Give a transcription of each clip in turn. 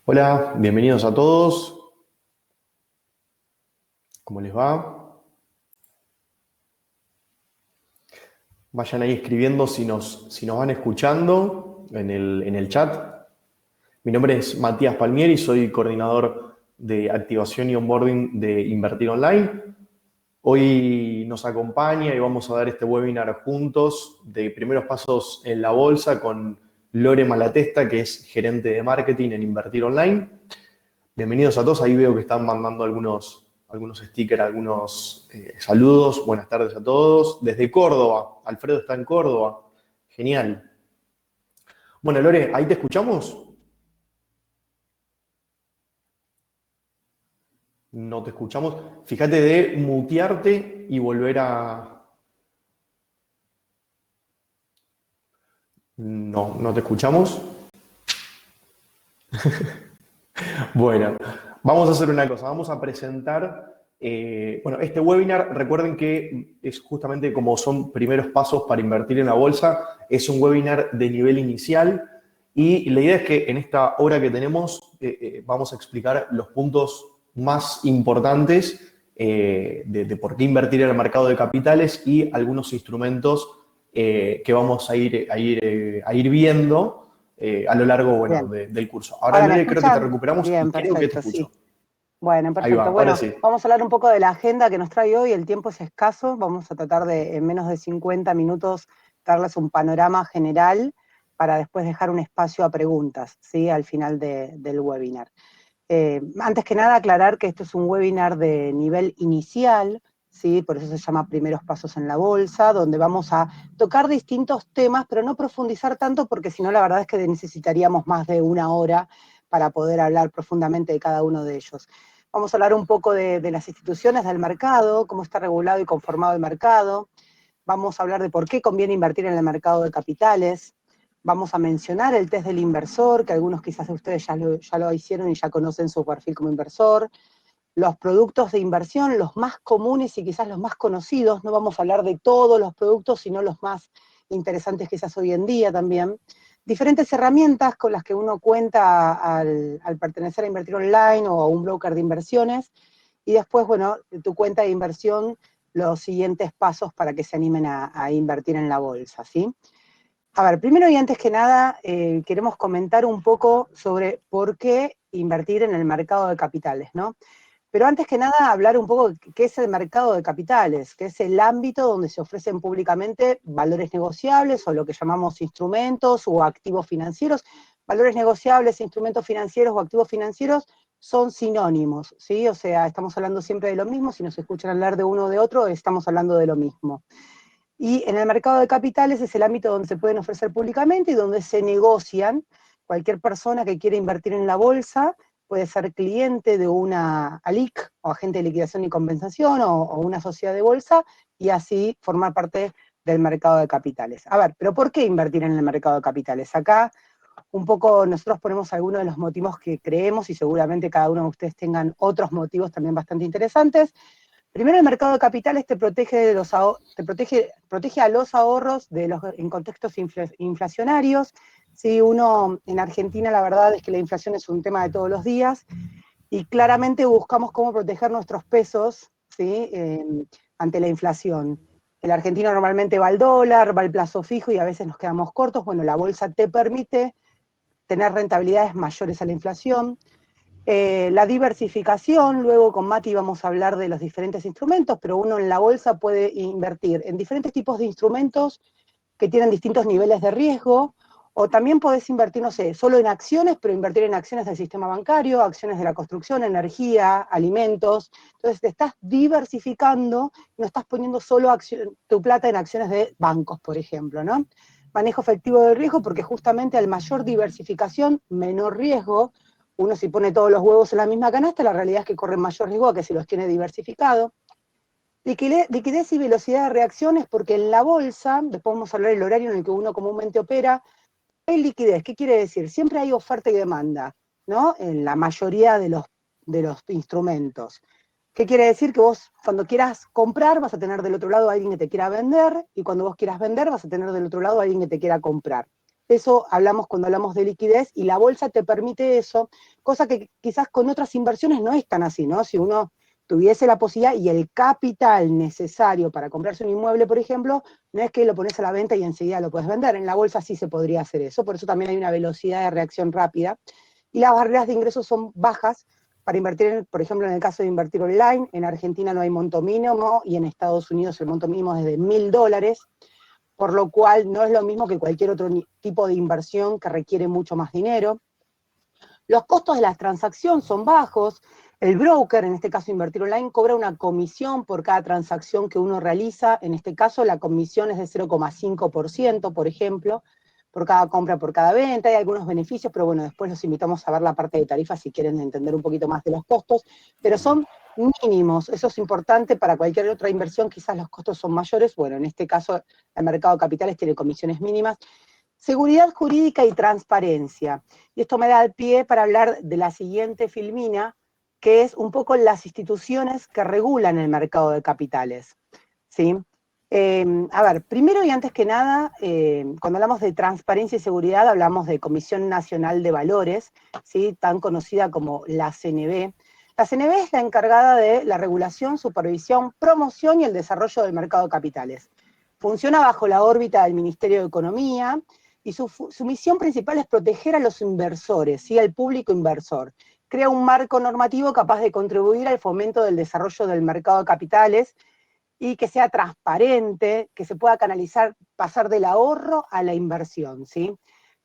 Hola, bienvenidos a todos. ¿Cómo les va? Vayan ahí escribiendo si nos van escuchando en el chat. Mi nombre es Matías Palmieri, soy coordinador de activación y onboarding de Invertir Online. Hoy nos acompaña y vamos a dar este webinar juntos de primeros pasos en la bolsa con Lore Malatesta, que es gerente de marketing en Invertir Online. Bienvenidos a todos. Ahí veo que están mandando algunos stickers, algunos saludos. Buenas tardes a todos. Desde Córdoba. Alfredo está en Córdoba. Genial. Bueno, Lore, ¿ahí te escuchamos? No te escuchamos. Fíjate de mutearte y volver a... No, no te escuchamos. Bueno, vamos a hacer una cosa, vamos a presentar, bueno, este webinar, recuerden que es justamente como son primeros pasos para invertir en la bolsa, es un webinar de nivel inicial y la idea es que en esta hora que tenemos vamos a explicar los puntos más importantes de por qué invertir en el mercado de capitales y algunos instrumentos que vamos a ir viendo a lo largo, bueno, Bien. del curso. Ahora, ¿Ahora me Lore, creo que te escuchan? recuperamos y Bien, creo que te perfecto, escucho. sí. Bueno, Ahí va, perfecto. ahora Bueno, sí. vamos a hablar un poco de la agenda que nos trae hoy. El tiempo es escaso. Vamos a tratar de, en menos de 50 minutos, darles un panorama general para después dejar un espacio a preguntas, ¿sí? Al final del webinar. Antes que nada, aclarar que esto es un webinar de nivel inicial, ¿sí? Por eso se llama Primeros Pasos en la Bolsa, donde vamos a tocar distintos temas, pero no profundizar tanto, porque si no, la verdad es que necesitaríamos más de una hora para poder hablar profundamente de cada uno de ellos. Vamos a hablar un poco de las instituciones del mercado, cómo está regulado y conformado el mercado. Vamos a hablar de por qué conviene invertir en el mercado de capitales. Vamos a mencionar el test del inversor, que algunos quizás de ustedes ya lo hicieron y ya conocen su perfil como inversor. Los productos de inversión, los más comunes y quizás los más conocidos. No vamos a hablar de todos los productos, sino los más interesantes quizás hoy en día también. Diferentes herramientas con las que uno cuenta al pertenecer a Invertir Online o a un broker de inversiones. Y después, bueno, tu cuenta de inversión, los siguientes pasos para que se animen a invertir en la bolsa, ¿sí? A ver, primero y antes que nada, queremos comentar un poco sobre por qué invertir en el mercado de capitales, ¿no? Pero antes que nada, hablar un poco de qué es el mercado de capitales, que es el ámbito donde se ofrecen públicamente valores negociables o lo que llamamos instrumentos o activos financieros. Valores negociables, instrumentos financieros o activos financieros son sinónimos, ¿sí? O sea, estamos hablando siempre de lo mismo. Si nos escuchan hablar de uno o de otro, estamos hablando de lo mismo. Y en el mercado de capitales es el ámbito donde se pueden ofrecer públicamente y donde se negocian. Cualquier persona que quiera invertir en la bolsa puede ser cliente de una ALIC o agente de liquidación y compensación o una sociedad de bolsa y así formar parte del mercado de capitales. A ver, pero ¿por qué invertir en el mercado de capitales? Acá un poco nosotros ponemos algunos de los motivos que creemos y seguramente cada uno de ustedes tengan otros motivos también bastante interesantes. Primero, el mercado de capitales te protege, protege a los ahorros en contextos inflacionarios. Sí, uno en Argentina la verdad es que la inflación es un tema de todos los días y claramente buscamos cómo proteger nuestros pesos, ¿sí? Ante la inflación. El argentino normalmente va al dólar, va al plazo fijo y a veces nos quedamos cortos. Bueno, la bolsa te permite tener rentabilidades mayores a la inflación. La diversificación, luego con Mati vamos a hablar de los diferentes instrumentos, pero uno en la bolsa puede invertir en diferentes tipos de instrumentos que tienen distintos niveles de riesgo, o también podés invertir, no sé, solo en acciones, pero invertir en acciones del sistema bancario, acciones de la construcción, energía, alimentos. Entonces te estás diversificando, no estás poniendo solo tu plata en acciones de bancos, por ejemplo, ¿no? Manejo efectivo de riesgo, porque justamente al mayor diversificación, menor riesgo. Uno si pone todos los huevos en la misma canasta, la realidad es que corre mayor riesgo a que si los tiene diversificado. Liquidez y velocidad de reacciones, porque en la bolsa, después vamos a hablar del horario en el que uno comúnmente opera, hay liquidez. ¿Qué quiere decir? Siempre hay oferta y demanda, ¿no? En la mayoría de los instrumentos. ¿Qué quiere decir? Que vos cuando quieras comprar vas a tener del otro lado a alguien que te quiera vender y cuando vos quieras vender vas a tener del otro lado a alguien que te quiera comprar. Eso hablamos cuando hablamos de liquidez, y la bolsa te permite eso, cosa que quizás con otras inversiones no es tan así, ¿no? Si uno tuviese la posibilidad y el capital necesario para comprarse un inmueble, por ejemplo, no es que lo pones a la venta y enseguida lo puedes vender. En la bolsa sí se podría hacer eso, por eso también hay una velocidad de reacción rápida. Y las barreras de ingresos son bajas para invertir, por ejemplo, en el caso de invertir online. En Argentina no hay monto mínimo y en Estados Unidos el monto mínimo es de $1.000, por lo cual no es lo mismo que cualquier otro tipo de inversión que requiere mucho más dinero. Los costos de la transacción son bajos. El broker, en este caso Invertir Online, cobra una comisión por cada transacción que uno realiza. En este caso la comisión es de 0,5%, por ejemplo, por cada compra, por cada venta. Hay algunos beneficios, pero bueno, después los invitamos a ver la parte de tarifas si quieren entender un poquito más de los costos, pero son mínimos. Eso es importante. Para cualquier otra inversión quizás los costos son mayores. Bueno, en este caso el mercado de capitales tiene comisiones mínimas. Seguridad jurídica y transparencia. Y esto me da el pie para hablar de la siguiente filmina, que es un poco las instituciones que regulan el mercado de capitales, ¿sí? A ver, primero y antes que nada, cuando hablamos de transparencia y seguridad, hablamos de Comisión Nacional de Valores, ¿sí? Tan conocida como la CNV. La CNV es la encargada de la regulación, supervisión, promoción y el desarrollo del mercado de capitales. Funciona bajo la órbita del Ministerio de Economía, y su misión principal es proteger a los inversores, ¿sí? Al público inversor. Crea un marco normativo capaz de contribuir al fomento del desarrollo del mercado de capitales y que sea transparente, que se pueda canalizar, pasar del ahorro a la inversión, ¿sí?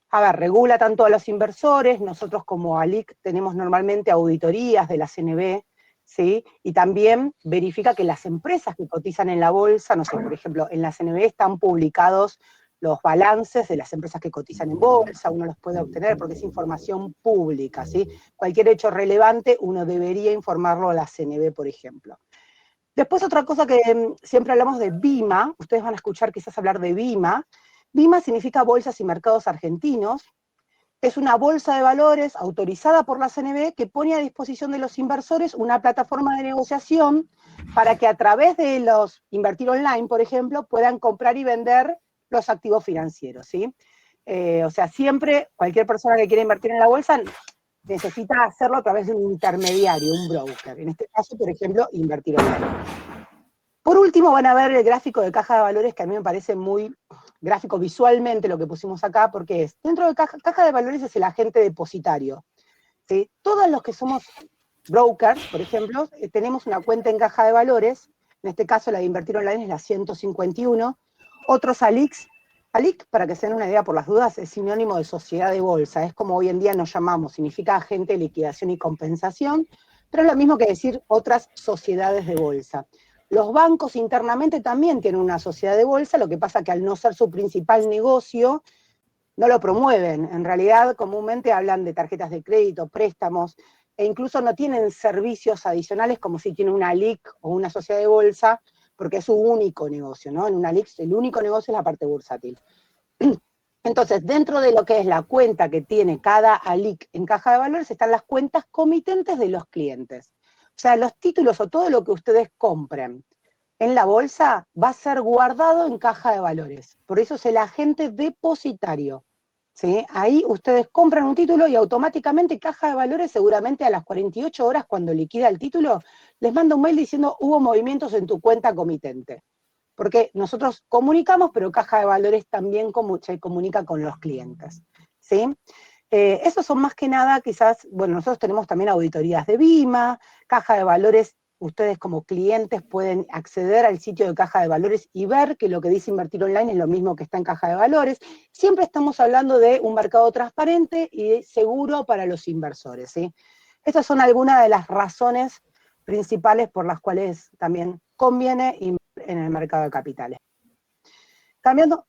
A ver, regula tanto a los inversores. Nosotros como ALIC tenemos normalmente auditorías de la CNV, ¿sí? Y también verifica que las empresas que cotizan en la bolsa, no sé, por ejemplo, en la CNV están publicados los balances de las empresas que cotizan en bolsa. Uno los puede obtener porque es información pública, ¿sí? Cualquier hecho relevante uno debería informarlo a la CNV, por ejemplo. Después otra cosa que siempre hablamos de BIMA, ustedes van a escuchar quizás hablar de BIMA. BIMA significa Bolsas y Mercados Argentinos. Es una bolsa de valores autorizada por la CNB que pone a disposición de los inversores una plataforma de negociación para que a través de los Invertir Online, por ejemplo, puedan comprar y vender los activos financieros, ¿sí? O sea, siempre cualquier persona que quiera invertir en la bolsa necesita hacerlo a través de un intermediario, un broker. En este caso, por ejemplo, Invertir Online. Por último, van a ver el gráfico de caja de valores, que a mí me parece muy gráfico visualmente lo que pusimos acá, porque es, dentro de caja de valores es el agente depositario, ¿sí? Todos los que somos brokers, por ejemplo, tenemos una cuenta en caja de valores. En este caso la de Invertir Online es la 151. Otros ALICs, ALIC, para que se den una idea por las dudas, es sinónimo de sociedad de bolsa, es como hoy en día nos llamamos, significa agente de liquidación y compensación, pero es lo mismo que decir otras sociedades de bolsa. Los bancos internamente también tienen una sociedad de bolsa, lo que pasa que al no ser su principal negocio, no lo promueven. En realidad, comúnmente hablan de tarjetas de crédito, préstamos, e incluso no tienen servicios adicionales como si tiene una LIC o una sociedad de bolsa, porque es su único negocio, ¿no? En una LIC el único negocio es la parte bursátil. Entonces, dentro de lo que es la cuenta que tiene cada ALIC en caja de valores, están las cuentas comitentes de los clientes. O sea, los títulos o todo lo que ustedes compren en la bolsa va a ser guardado en caja de valores. Por eso es el agente depositario, ¿sí? Ahí ustedes compran un título y automáticamente caja de valores, seguramente a las 48 horas cuando liquida el título, les manda un mail diciendo hubo movimientos en tu cuenta comitente. Porque nosotros comunicamos, pero caja de valores también se comunica con los clientes, ¿sí? Esos son más que nada, quizás, bueno, nosotros tenemos también auditorías de BIMA, caja de valores. Ustedes como clientes pueden acceder al sitio de caja de valores y ver que lo que dice Invertir Online es lo mismo que está en caja de valores. Siempre estamos hablando de un mercado transparente y seguro para los inversores, ¿sí? Estas son algunas de las razones principales por las cuales también conviene invertir en el mercado de capitales. Cambiando.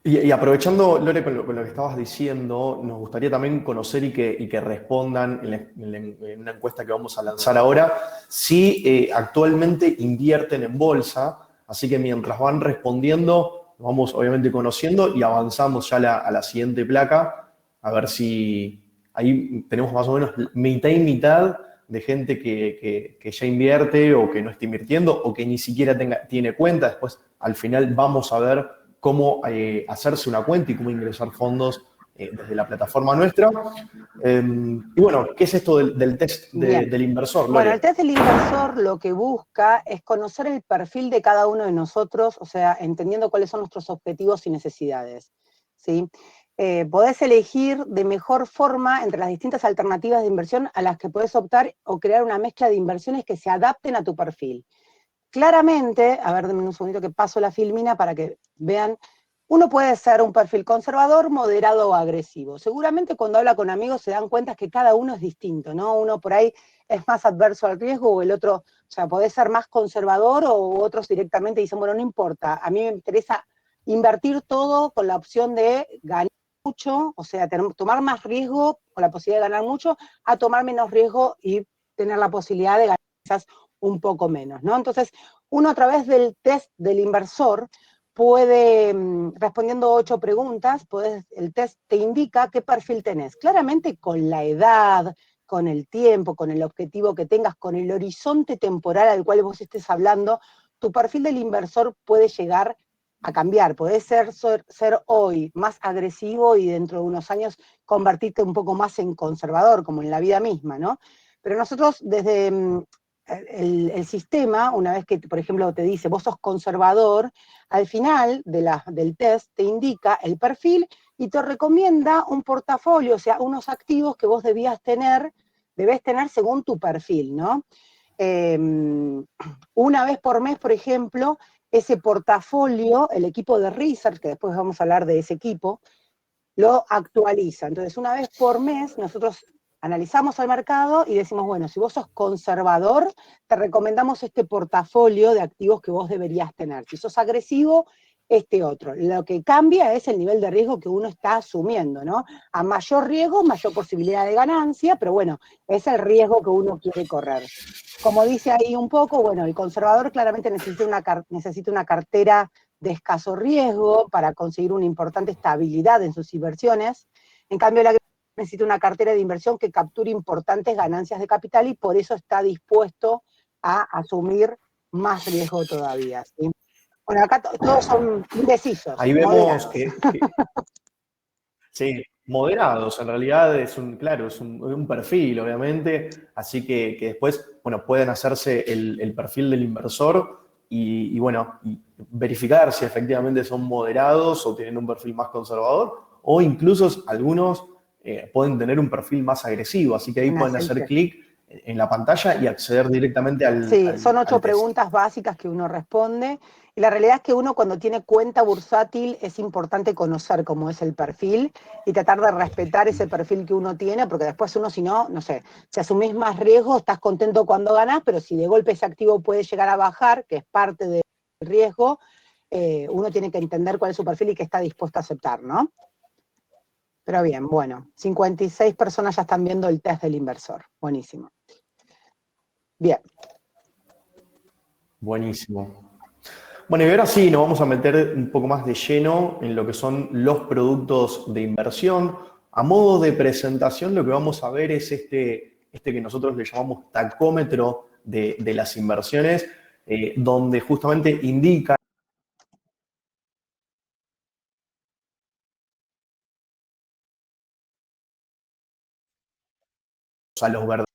Y aprovechando, Lore, con lo que estabas diciendo, nos gustaría también conocer y que respondan en una encuesta que vamos a lanzar ahora, si actualmente invierten en bolsa, así que mientras van respondiendo, nos vamos obviamente conociendo y avanzamos ya a la siguiente placa, a ver si ahí tenemos más o menos mitad y mitad de gente que ya invierte o que no está invirtiendo o que ni siquiera tiene cuenta. Después, al final, vamos a ver cómo hacerse una cuenta y cómo ingresar fondos desde la plataforma nuestra. Y bueno, ¿qué es esto del test del inversor, Gloria? Bueno, el test del inversor lo que busca es conocer el perfil de cada uno de nosotros, o sea, entendiendo cuáles son nuestros objetivos y necesidades, ¿sí? Podés elegir de mejor forma entre las distintas alternativas de inversión a las que podés optar o crear una mezcla de inversiones que se adapten a tu perfil. Claramente, a ver, denme un segundito que paso la filmina para que vean, uno puede ser un perfil conservador, moderado o agresivo. Seguramente cuando habla con amigos se dan cuenta que cada uno es distinto, ¿no? Uno por ahí es más adverso al riesgo o el otro, o sea, podés ser más conservador o otros directamente dicen, bueno, no importa, a mí me interesa invertir todo con la opción de ganar mucho, o sea, tomar más riesgo con la posibilidad de ganar mucho, a tomar menos riesgo y tener la posibilidad de ganar quizás un poco menos, ¿no? Entonces, uno a través del test del inversor puede, respondiendo 8 preguntas, el test te indica qué perfil tenés. Claramente con la edad, con el tiempo, con el objetivo que tengas, con el horizonte temporal al cual vos estés hablando, tu perfil del inversor puede llegar a cambiar. Podés ser hoy más agresivo y dentro de unos años convertirte un poco más en conservador, como en la vida misma, ¿no? Pero nosotros desde el sistema, una vez que, por ejemplo, te dice, vos sos conservador, al final del test te indica el perfil y te recomienda un portafolio, o sea, unos activos que vos debés tener según tu perfil, ¿no? Una vez por mes, por ejemplo, ese portafolio, el equipo de research, que después vamos a hablar de ese equipo, lo actualiza. Entonces, una vez por mes, nosotros analizamos al mercado y decimos, bueno, si vos sos conservador, te recomendamos este portafolio de activos que vos deberías tener. Si sos agresivo, este otro. Lo que cambia es el nivel de riesgo que uno está asumiendo, ¿no? A mayor riesgo, mayor posibilidad de ganancia, pero bueno, es el riesgo que uno quiere correr. Como dice ahí un poco, bueno, el conservador claramente necesita una cartera de escaso riesgo para conseguir una importante estabilidad en sus inversiones. En cambio, la necesita una cartera de inversión que capture importantes ganancias de capital y por eso está dispuesto a asumir más riesgo todavía, ¿sí? Bueno, acá todos son indecisos, Ahí vemos moderados. sí, moderados, en realidad es un perfil, obviamente, así que después, bueno, pueden hacerse el perfil del inversor y verificar si efectivamente son moderados o tienen un perfil más conservador, o incluso algunos pueden tener un perfil más agresivo, así que ahí pueden hacer clic en la pantalla y acceder directamente Sí, son 8 al test. preguntas básicas que uno responde. Y la realidad es que uno cuando tiene cuenta bursátil es importante conocer cómo es el perfil y tratar de respetar ese perfil que uno tiene, porque después uno, si no, no sé, si asumís más riesgo, estás contento cuando ganás, pero si de golpe ese activo puede llegar a bajar, que es parte del riesgo, uno tiene que entender cuál es su perfil y qué está dispuesto a aceptar, ¿no? Pero bien, bueno, 56 personas ya están viendo el test del inversor. Buenísimo. Bien. Buenísimo. Bueno, y ahora sí, nos vamos a meter un poco más de lleno en lo que son los productos de inversión. A modo de presentación, lo que vamos a ver es este que nosotros le llamamos tacómetro de las inversiones, donde justamente indica a los verdes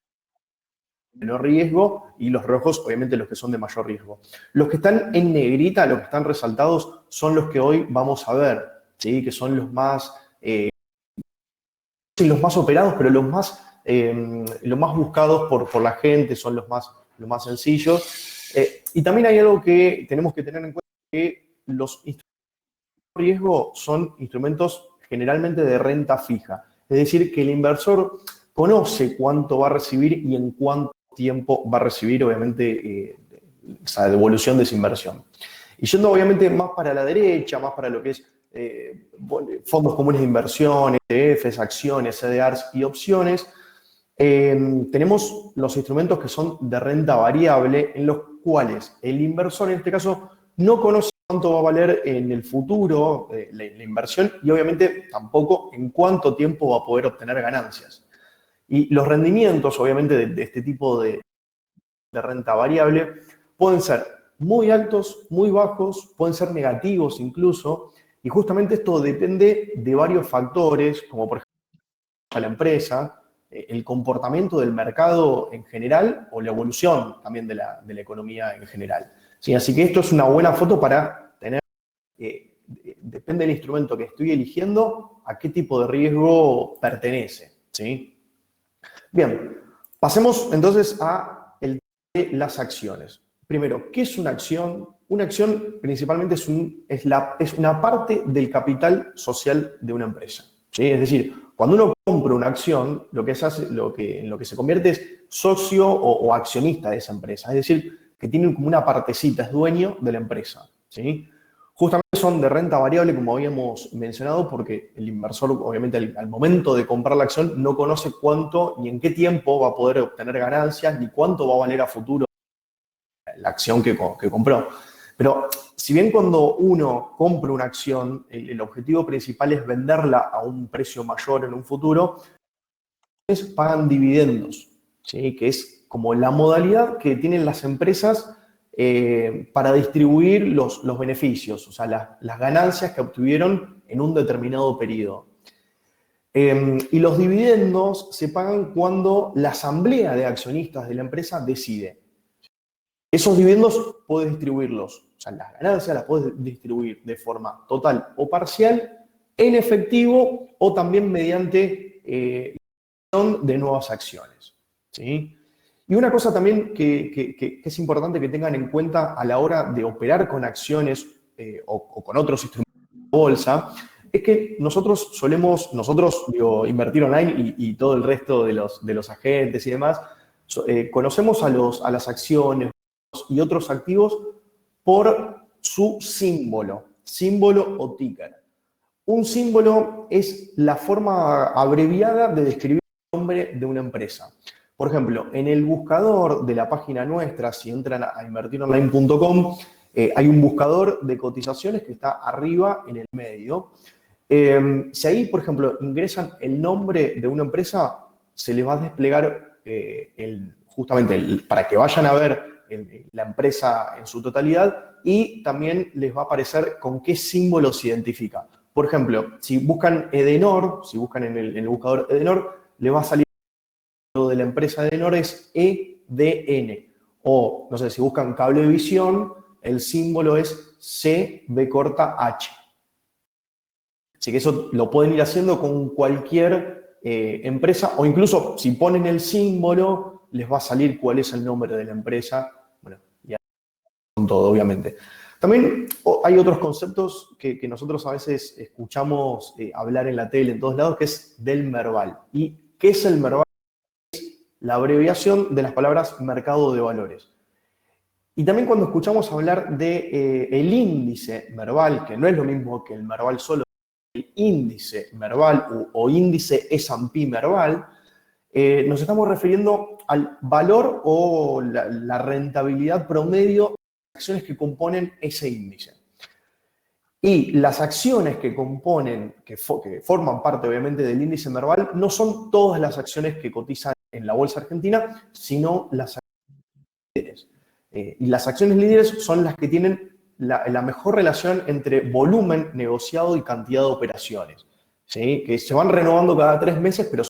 de menor riesgo y los rojos, obviamente, los que son de mayor riesgo. Los que están en negrita, los que están resaltados, son los que hoy vamos a ver, ¿sí? Que son los más operados, pero los más buscados por la gente, son los más sencillos. Y también hay algo que tenemos que tener en cuenta, que los instrumentos de riesgo son instrumentos generalmente de renta fija. Es decir, que el inversor conoce cuánto va a recibir y en cuánto tiempo va a recibir, obviamente, esa devolución de esa inversión. Y yendo, obviamente, más para la derecha, más para lo que es fondos comunes de inversión, ETFs, acciones, CDRs y opciones, tenemos los instrumentos que son de renta variable, en los cuales el inversor, en este caso, no conoce cuánto va a valer en el futuro la inversión y obviamente tampoco en cuánto tiempo va a poder obtener ganancias. Y los rendimientos, obviamente, de este tipo de renta variable pueden ser muy altos, muy bajos, pueden ser negativos incluso, y justamente esto depende de varios factores, como por ejemplo a la empresa, el comportamiento del mercado en general o la evolución también de la economía en general. ¿Sí? Así que esto es una buena foto para tener, depende del instrumento que estoy eligiendo, a qué tipo de riesgo pertenece. ¿Sí? Bien, pasemos entonces a el tema de las acciones. Primero, ¿qué es una acción? Una acción principalmente es una parte del capital social de una empresa. ¿Sí? Es decir, cuando uno compra una acción, en lo que se convierte es socio o accionista de esa empresa. Es decir, que tiene como una partecita, es dueño de la empresa. ¿Sí? Justamente son de renta variable, como habíamos mencionado, porque el inversor, obviamente, al momento de comprar la acción, no conoce cuánto ni en qué tiempo va a poder obtener ganancias, ni cuánto va a valer a futuro la acción que compró. Pero si bien cuando uno compra una acción, el objetivo principal es venderla a un precio mayor en un futuro, pagan dividendos, ¿sí? Que es como la modalidad que tienen las empresas para distribuir los beneficios, o sea, las ganancias que obtuvieron en un determinado periodo. Y los dividendos se pagan cuando la asamblea de accionistas de la empresa decide. Esos dividendos puedes distribuirlos, o sea, las ganancias las puedes distribuir de forma total o parcial, en efectivo o también mediante de nuevas acciones. ¿Sí? Y una cosa también que es importante que tengan en cuenta a la hora de operar con acciones o con otros instrumentos de bolsa, es que nosotros digo, Invertir Online y todo el resto de los agentes y demás, conocemos a las acciones y otros activos por su símbolo o ticker. Un símbolo es la forma abreviada de describir el nombre de una empresa. Por ejemplo, en el buscador de la página nuestra, si entran a invertironline.com, hay un buscador de cotizaciones que está arriba en el medio. Si ahí, por ejemplo, ingresan el nombre de una empresa, se les va a desplegar justamente para que vayan a ver la empresa en su totalidad y también les va a aparecer con qué símbolo se identifica. Por ejemplo, si buscan Edenor, si buscan en el buscador Edenor, le va a salir lo de la empresa Edenor es EDN. O, no sé, si buscan Cablevisión, el símbolo es CB corta H. Así que eso lo pueden ir haciendo con cualquier empresa, o incluso si ponen el símbolo, les va a salir cuál es el nombre de la empresa. Bueno, ya con todo, obviamente. También hay otros conceptos que nosotros a veces escuchamos hablar en la tele, en todos lados, que es del Merval. ¿Y qué es el Merval? Es la abreviación de las palabras mercado de valores. Y también cuando escuchamos hablar de el índice Merval, que no es lo mismo que el Merval solo, el índice Merval o índice S&P Merval, nos estamos refiriendo al valor o la rentabilidad promedio de las acciones que componen ese índice. Y las acciones que componen, que forman parte obviamente del índice Merval, no son todas las acciones que cotizan en la bolsa argentina, sino las acciones líderes. Y las acciones líderes son las que tienen la mejor relación entre volumen negociado y cantidad de operaciones, ¿sí? Que se van renovando cada 3 meses, pero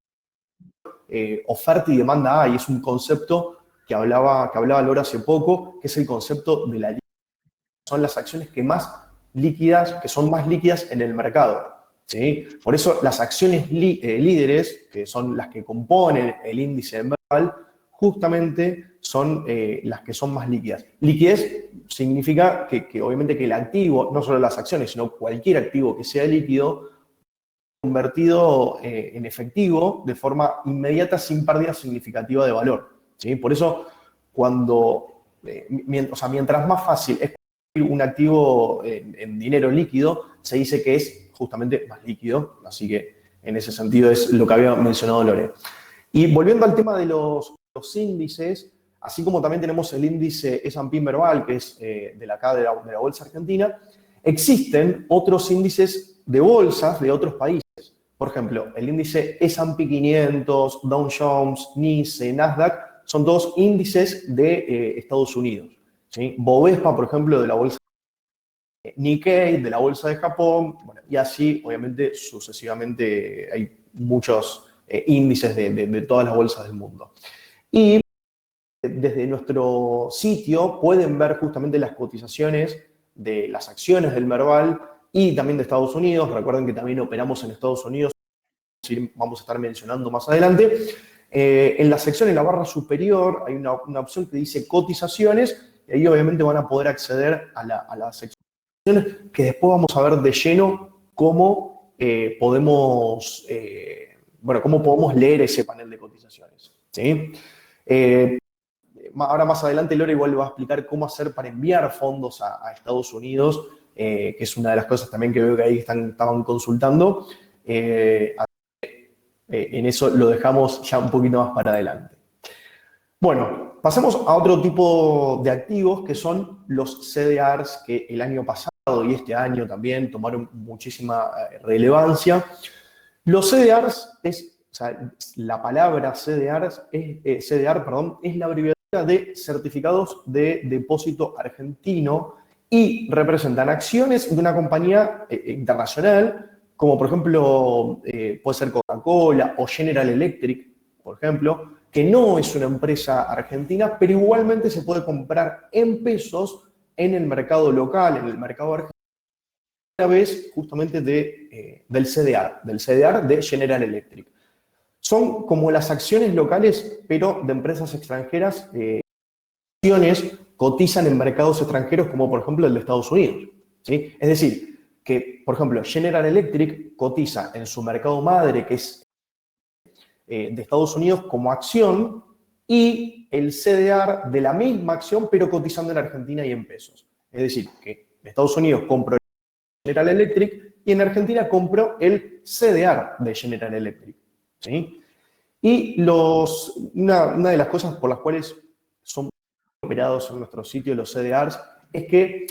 oferta y demanda hay. Es un concepto que hablaba Laura hace poco, que es el concepto de la liquidez. Son las acciones que son más líquidas en el mercado, ¿sí? Por eso las acciones líderes, que son las que componen el índice de Merval, justamente son las que son más líquidas. Liquidez significa que obviamente que el activo, no solo las acciones, sino cualquier activo que sea líquido, convertido en efectivo de forma inmediata sin pérdida significativa de valor, ¿sí? Por eso, mientras más fácil es un activo en dinero líquido, se dice que es justamente más líquido. Así que en ese sentido es lo que había mencionado Lore. Y volviendo al tema de los índices, así como también tenemos el índice S&P Merval, que es de la Bolsa Argentina, existen otros índices de bolsas de otros países. Por ejemplo, el índice S&P 500, Dow Jones, NYSE, Nasdaq, son todos índices de Estados Unidos. ¿sí? Bovespa, por ejemplo, de la bolsa Nikkei, de la bolsa de Japón, bueno, y así, obviamente, sucesivamente hay muchos índices de todas las bolsas del mundo. Y desde nuestro sitio pueden ver justamente las cotizaciones de las acciones del Merval y también de Estados Unidos. Recuerden que también operamos en Estados Unidos, vamos a estar mencionando más adelante. En la sección, en la barra superior, hay una opción que dice cotizaciones, y ahí obviamente van a poder acceder a la sección que después vamos a ver de lleno cómo podemos, cómo podemos leer ese panel de cotizaciones, ¿sí? Ahora más adelante Lore igual va a explicar cómo hacer para enviar fondos a Estados Unidos, que es una de las cosas también que veo que ahí estaban consultando. En eso lo dejamos ya un poquito más para adelante. Bueno, pasemos a otro tipo de activos que son los CDRs, que el año pasado y este año también tomaron muchísima relevancia. Los CDRs la palabra CDR es la abreviatura de Certificados de Depósito Argentino y representan acciones de una compañía internacional, como por ejemplo puede ser Coca-Cola o General Electric, por ejemplo, que no es una empresa argentina, pero igualmente se puede comprar en pesos en el mercado local, en el mercado argentino, a través justamente del CDR de General Electric. Son como las acciones locales, pero de empresas extranjeras. Acciones cotizan en mercados extranjeros, como por ejemplo el de Estados Unidos, ¿sí? Es decir, que, por ejemplo, General Electric cotiza en su mercado madre, que es de Estados Unidos, como acción, y el CDR de la misma acción, pero cotizando en Argentina y en pesos. Es decir, que en Estados Unidos compro General Electric y en Argentina compro el CDR de General Electric, ¿sí? Y una de las cosas por las cuales son operados en nuestro sitio los CDRs es que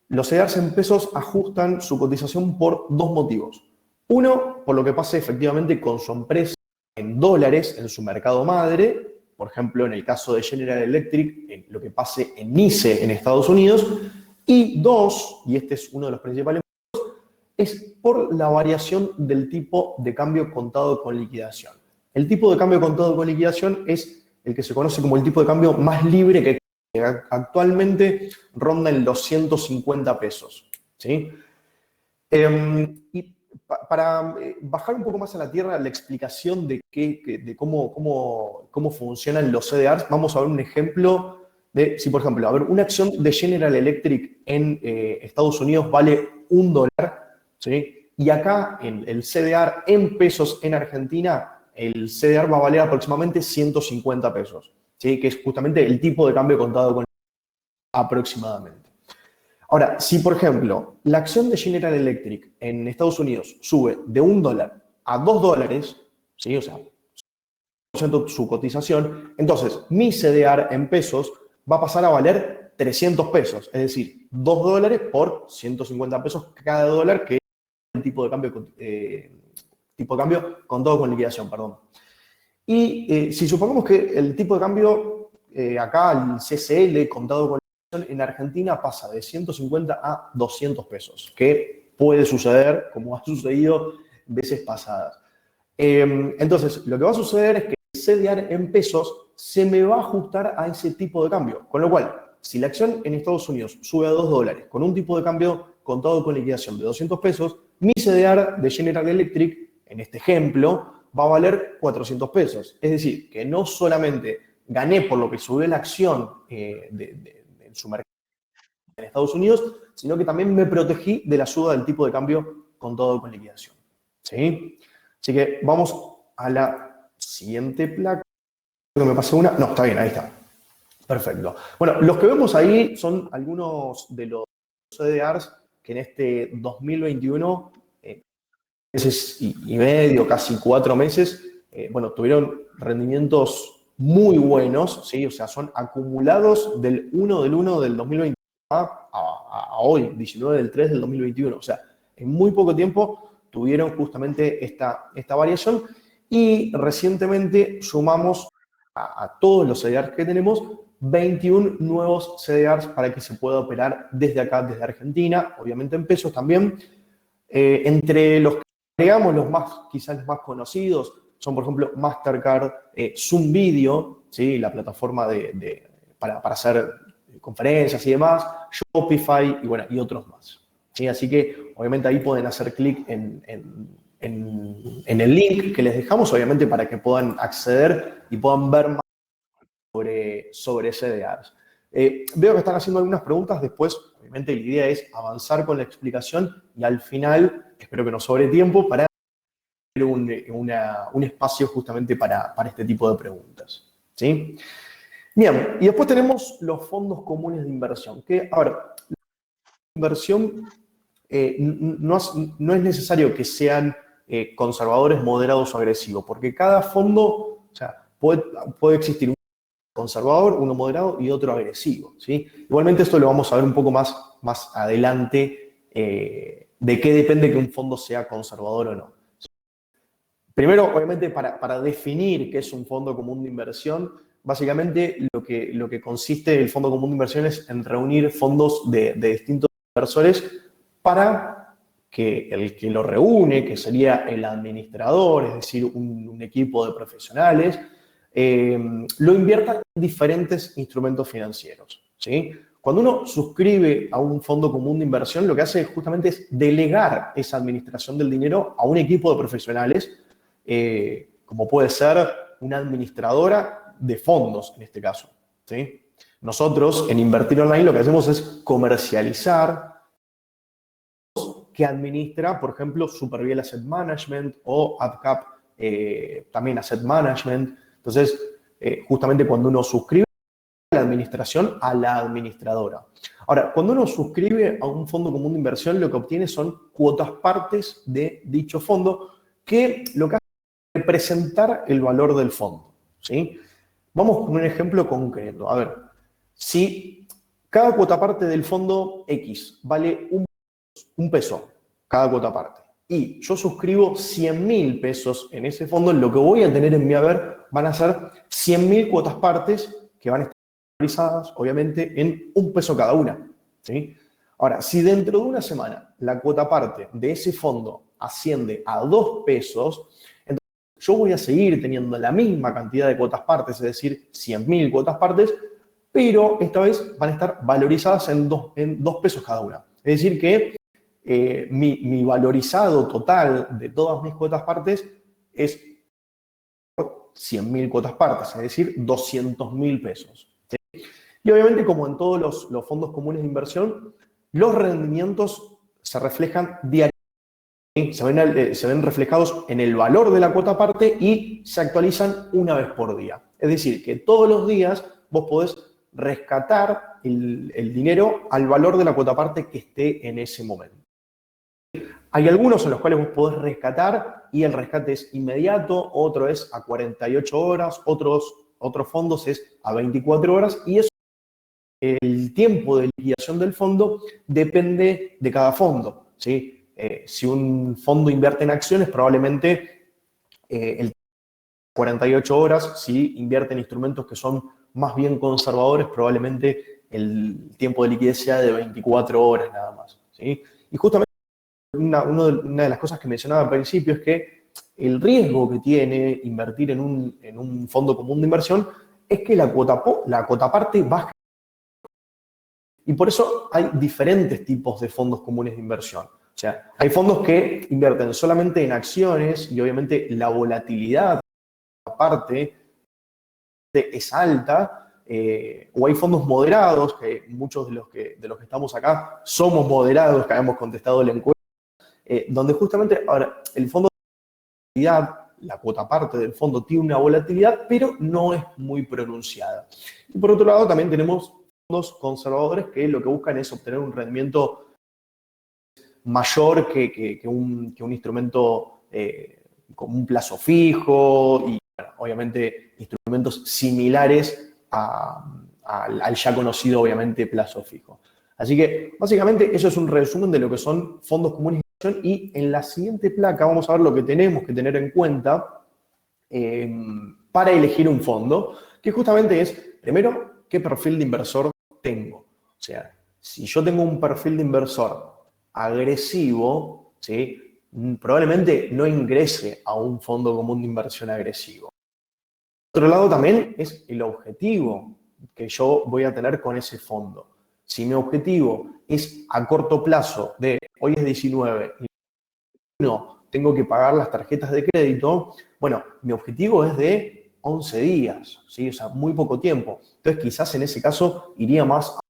los CDRs en pesos ajustan su cotización por dos motivos. Uno, por lo que pase efectivamente con su empresa en dólares en su mercado madre, por ejemplo, en el caso de General Electric, en lo que pase en NICE en Estados Unidos. Y dos, y este es uno de los principales motivos, es por la variación del tipo de cambio contado con liquidación. El tipo de cambio contado con liquidación es el que se conoce como el tipo de cambio más libre que actualmente ronda en los 150 pesos, ¿sí? Y para bajar un poco más a la tierra la explicación de cómo funcionan los CDRs, vamos a ver un ejemplo de, si por ejemplo, una acción de General Electric en Estados Unidos vale $1, ¿sí? Y acá en el CDR en pesos en Argentina, el CDR va a valer aproximadamente 150 pesos, ¿sí? Que es justamente el tipo de cambio contado con aproximadamente. Ahora, si por ejemplo la acción de General Electric en Estados Unidos sube de $1 a $2, ¿sí? O sea, su cotización, entonces mi CDR en pesos va a pasar a valer 300 pesos, es decir, $2 por 150 pesos cada dólar, que es el tipo de cambio contado con liquidación, perdón. Y si supongamos que el tipo de cambio acá, el CCL contado con liquidación en Argentina pasa de 150 a 200 pesos, que puede suceder, como ha sucedido veces pasadas. Entonces, lo que va a suceder es que el CDR en pesos se me va a ajustar a ese tipo de cambio. Con lo cual, si la acción en Estados Unidos sube a $2 con un tipo de cambio contado con liquidación de 200 pesos, mi CDR de General Electric, en este ejemplo, va a valer 400 pesos. Es decir, que no solamente gané por lo que subió la acción en su mercado en Estados Unidos, sino que también me protegí de la suba del tipo de cambio contado con liquidación, ¿sí? Así que vamos a la siguiente placa. Creo que me pasé una. No, está bien, ahí está. Perfecto. Bueno, los que vemos ahí son algunos de los CDRs que en este 2021, meses y medio, casi 4 meses, tuvieron rendimientos muy buenos, ¿sí? O sea, son acumulados del 1 del 2021 a hoy, 19 del 3 del 2021. O sea, en muy poco tiempo tuvieron justamente esta variación y recientemente sumamos a todos los CDRs que tenemos 21 nuevos CDRs para que se pueda operar desde acá, desde Argentina, obviamente en pesos también. Entre los que agregamos, quizás los más conocidos, son por ejemplo Mastercard, Zoom Video, ¿sí? La plataforma para hacer conferencias y demás, Shopify y otros más. ¿Sí? Así que obviamente ahí pueden hacer clic en el link que les dejamos, obviamente para que puedan acceder y puedan ver más sobre CDRs. Veo que están haciendo algunas preguntas, después obviamente la idea es avanzar con la explicación y al final, espero que nos sobre tiempo para tener un espacio justamente para este tipo de preguntas. ¿Sí? Bien, y después tenemos los fondos comunes de inversión, que, a ver, la inversión no es necesario que sean conservadores, moderados o agresivos, porque cada fondo, o sea, puede existir un conservador, uno moderado y otro agresivo, ¿sí? Igualmente esto lo vamos a ver un poco más adelante, de qué depende que un fondo sea conservador o no. Primero, obviamente, para definir qué es un fondo común de inversión, básicamente lo que consiste el fondo común de inversión es en reunir fondos de distintos inversores para que el que lo reúne, que sería el administrador, es decir, un equipo de profesionales, lo invierta en diferentes instrumentos financieros, ¿sí? Cuando uno suscribe a un fondo común de inversión, lo que hace justamente es delegar esa administración del dinero a un equipo de profesionales, como puede ser una administradora de fondos, en este caso, ¿sí? Nosotros, en Invertir Online, lo que hacemos es comercializar que administra, por ejemplo, Superviel Asset Management o AdCap, también Asset Management. Entonces, justamente cuando uno suscribe la administración a la administradora. Ahora, cuando uno suscribe a un fondo común de inversión, lo que obtiene son cuotas partes de dicho fondo que lo que hace es representar el valor del fondo, ¿sí? Vamos con un ejemplo concreto. A ver, si cada cuota parte del fondo X vale un peso, cada cuota parte, y yo suscribo 100.000 pesos en ese fondo, lo que voy a tener en mi haber van a ser 100.000 cuotas partes que van a estar valorizadas, obviamente, en un peso cada una, ¿sí? Ahora, si dentro de una semana la cuota parte de ese fondo asciende a 2 pesos, entonces yo voy a seguir teniendo la misma cantidad de cuotas partes, es decir, 100.000 cuotas partes, pero esta vez van a estar valorizadas en 2 pesos cada una. Es decir que mi valorizado total de todas mis cuotas partes es 100.000 cuotas partes, es decir, 200.000 pesos. ¿Sí? Y obviamente, como en todos los fondos comunes de inversión, los rendimientos se reflejan diariamente, ¿sí? Se ven reflejados en el valor de la cuota parte y se actualizan una vez por día. Es decir, que todos los días vos podés rescatar el dinero al valor de la cuota parte que esté en ese momento. Hay algunos en los cuales vos podés rescatar y el rescate es inmediato, otro es a 48 horas, otros fondos es a 24 horas y eso, el tiempo de liquidación del fondo depende de cada fondo, ¿sí? Si un fondo invierte en acciones, probablemente el 48 horas, si invierte en instrumentos que son más bien conservadores, probablemente el tiempo de liquidez sea de 24 horas nada más, ¿sí? Y justamente una de las cosas que mencionaba al principio es que el riesgo que tiene invertir en un fondo común de inversión es que la cuota parte baja. Y por eso hay diferentes tipos de fondos comunes de inversión. O sea, hay fondos que invierten solamente en acciones y obviamente la volatilidad de la parte es alta. O hay fondos moderados, que muchos de los que estamos acá somos moderados, que habíamos contestado la encuesta, donde justamente, ahora, el fondo de volatilidad, la cuota parte del fondo tiene una volatilidad, pero no es muy pronunciada. Y por otro lado, también tenemos fondos conservadores que lo que buscan es obtener un rendimiento mayor que un instrumento con un plazo fijo y, bueno, obviamente, instrumentos similares al ya conocido, obviamente, plazo fijo. Así que, básicamente, eso es un resumen de lo que son fondos comunes de inversión y en la siguiente placa vamos a ver lo que tenemos que tener en cuenta para elegir un fondo, que justamente es, primero, qué perfil de inversor tengo. O sea, si yo tengo un perfil de inversor agresivo, ¿sí? Probablemente no ingrese a un fondo común de inversión agresivo. Por otro lado, también es el objetivo que yo voy a tener con ese fondo. Si mi objetivo es a corto plazo, de hoy es 19, y no tengo que pagar las tarjetas de crédito, bueno, mi objetivo es de 11 días, ¿sí? O sea, muy poco tiempo. Entonces, quizás en ese caso iría más a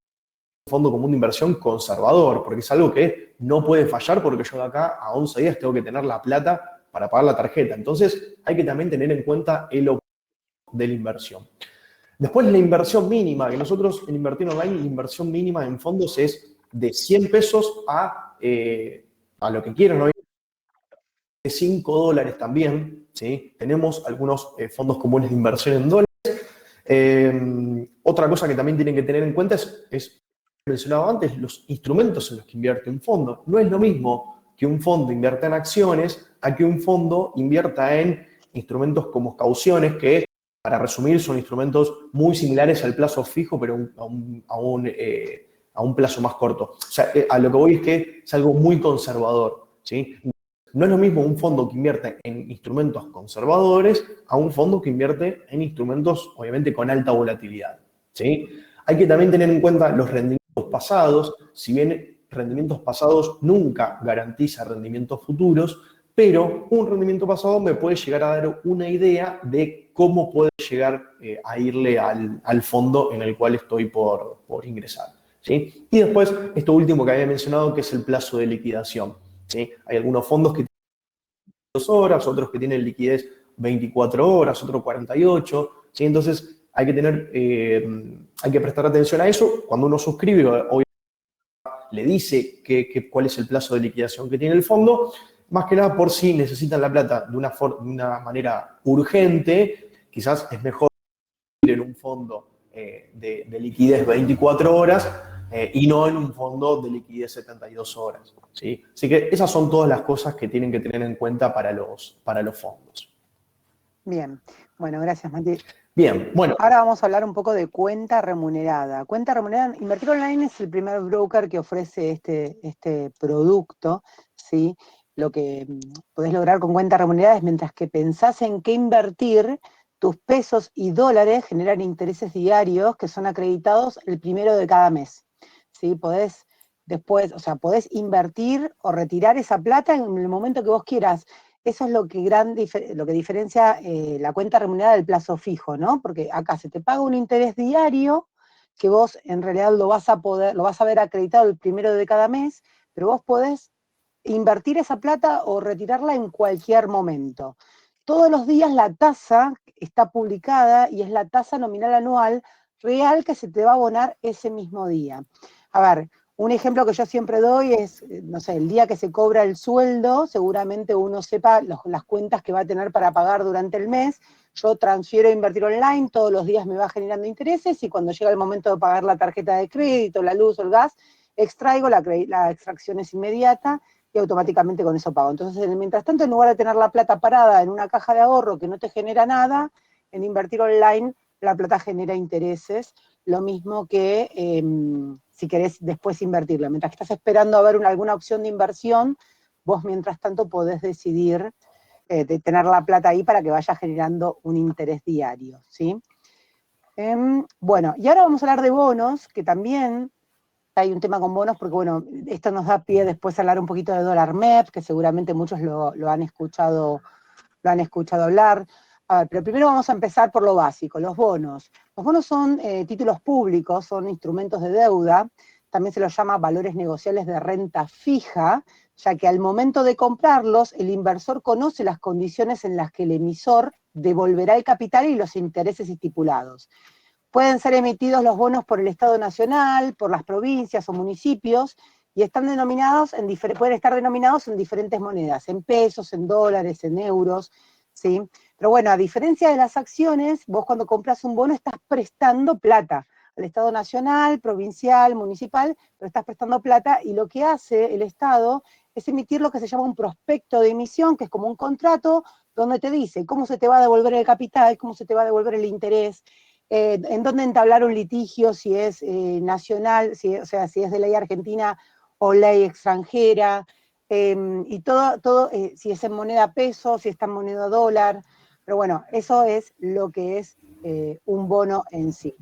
un fondo común de inversión conservador, porque es algo que no puede fallar porque yo de acá a 11 días tengo que tener la plata para pagar la tarjeta. Entonces, hay que también tener en cuenta el objetivo de la inversión. Después, la inversión mínima, que nosotros en Invertir Online, la inversión mínima en fondos es de 100 pesos a lo que quieran, ¿no? De $5 también, ¿sí? Tenemos algunos fondos comunes de inversión en dólares. Otra cosa que también tienen que tener en cuenta es, mencionaba antes, los instrumentos en los que invierte un fondo. No es lo mismo que un fondo invierta en acciones a que un fondo invierta en instrumentos como cauciones, que, para resumir, son instrumentos muy similares al plazo fijo, pero a un plazo más corto. O sea, a lo que voy es que es algo muy conservador, ¿sí? No es lo mismo un fondo que invierte en instrumentos conservadores a un fondo que invierte en instrumentos, obviamente, con alta volatilidad, ¿sí? Hay que también tener en cuenta los rendimientos pasados. Si bien rendimientos pasados nunca garantiza rendimientos futuros, pero un rendimiento pasado me puede llegar a dar una idea de cómo puede llegar a irle al fondo en el cual estoy por ingresar, ¿sí? Y después, esto último que había mencionado, que es el plazo de liquidación, ¿sí? Hay algunos fondos que tienen 2 horas, otros que tienen liquidez 24 horas, otros 48, ¿sí? Entonces, hay que prestar atención a eso. Cuando uno suscribe, obviamente le dice cuál es el plazo de liquidación que tiene el fondo, más que nada por si necesitan la plata de una manera urgente. Quizás es mejor ir en un fondo de liquidez 24 horas y no en un fondo de liquidez 72 horas, ¿sí? Así que esas son todas las cosas que tienen que tener en cuenta para los fondos. Bien, bueno, gracias, Mati. Bien, bueno. Ahora vamos a hablar un poco de cuenta remunerada. Cuenta remunerada, Invertir Online es el primer broker que ofrece este producto, ¿sí? Lo que podés lograr con cuenta remunerada es, mientras que pensás en qué invertir, tus pesos y dólares generan intereses diarios que son acreditados el primero de cada mes, ¿sí? Podés después, o sea, podés invertir o retirar esa plata en el momento que vos quieras. Eso es lo que diferencia la cuenta remunerada del plazo fijo, ¿no? Porque acá se te paga un interés diario que vos en realidad lo vas a ver acreditado el primero de cada mes, pero vos podés invertir esa plata o retirarla en cualquier momento. Todos los días la tasa está publicada y es la tasa nominal anual real que se te va a abonar ese mismo día. A ver, un ejemplo que yo siempre doy es, no sé, el día que se cobra el sueldo, seguramente uno sepa las cuentas que va a tener para pagar durante el mes. Yo transfiero a Invertir Online, todos los días me va generando intereses y cuando llega el momento de pagar la tarjeta de crédito, la luz o el gas, extraigo, la extracción es inmediata y automáticamente con eso pago. Entonces, mientras tanto, en lugar de tener la plata parada en una caja de ahorro que no te genera nada, en Invertir Online la plata genera intereses, lo mismo que si querés después invertirla. Mientras que estás esperando a ver alguna opción de inversión, vos mientras tanto podés decidir de tener la plata ahí para que vaya generando un interés diario, ¿sí? Bueno, y ahora vamos a hablar de bonos, que también hay un tema con bonos, porque bueno, esto nos da pie después a hablar un poquito de dólar MEP, que seguramente muchos lo han escuchado hablar. A ver, pero primero vamos a empezar por lo básico, los bonos. Los bonos son títulos públicos, son instrumentos de deuda, también se los llama valores negociables de renta fija, ya que al momento de comprarlos, el inversor conoce las condiciones en las que el emisor devolverá el capital y los intereses estipulados. Pueden ser emitidos los bonos por el Estado Nacional, por las provincias o municipios, y pueden estar denominados en diferentes monedas, en pesos, en dólares, en euros, ¿sí? Pero bueno, a diferencia de las acciones, vos cuando compras un bono estás prestando plata al Estado Nacional, provincial, municipal, pero estás prestando plata y lo que hace el Estado es emitir lo que se llama un prospecto de emisión, que es como un contrato donde te dice cómo se te va a devolver el capital, cómo se te va a devolver el interés. en dónde entablar un litigio, si es nacional, o sea, si es de ley argentina o ley extranjera, y todo si es en moneda peso, si está en moneda dólar, pero bueno, eso es lo que es un bono en sí.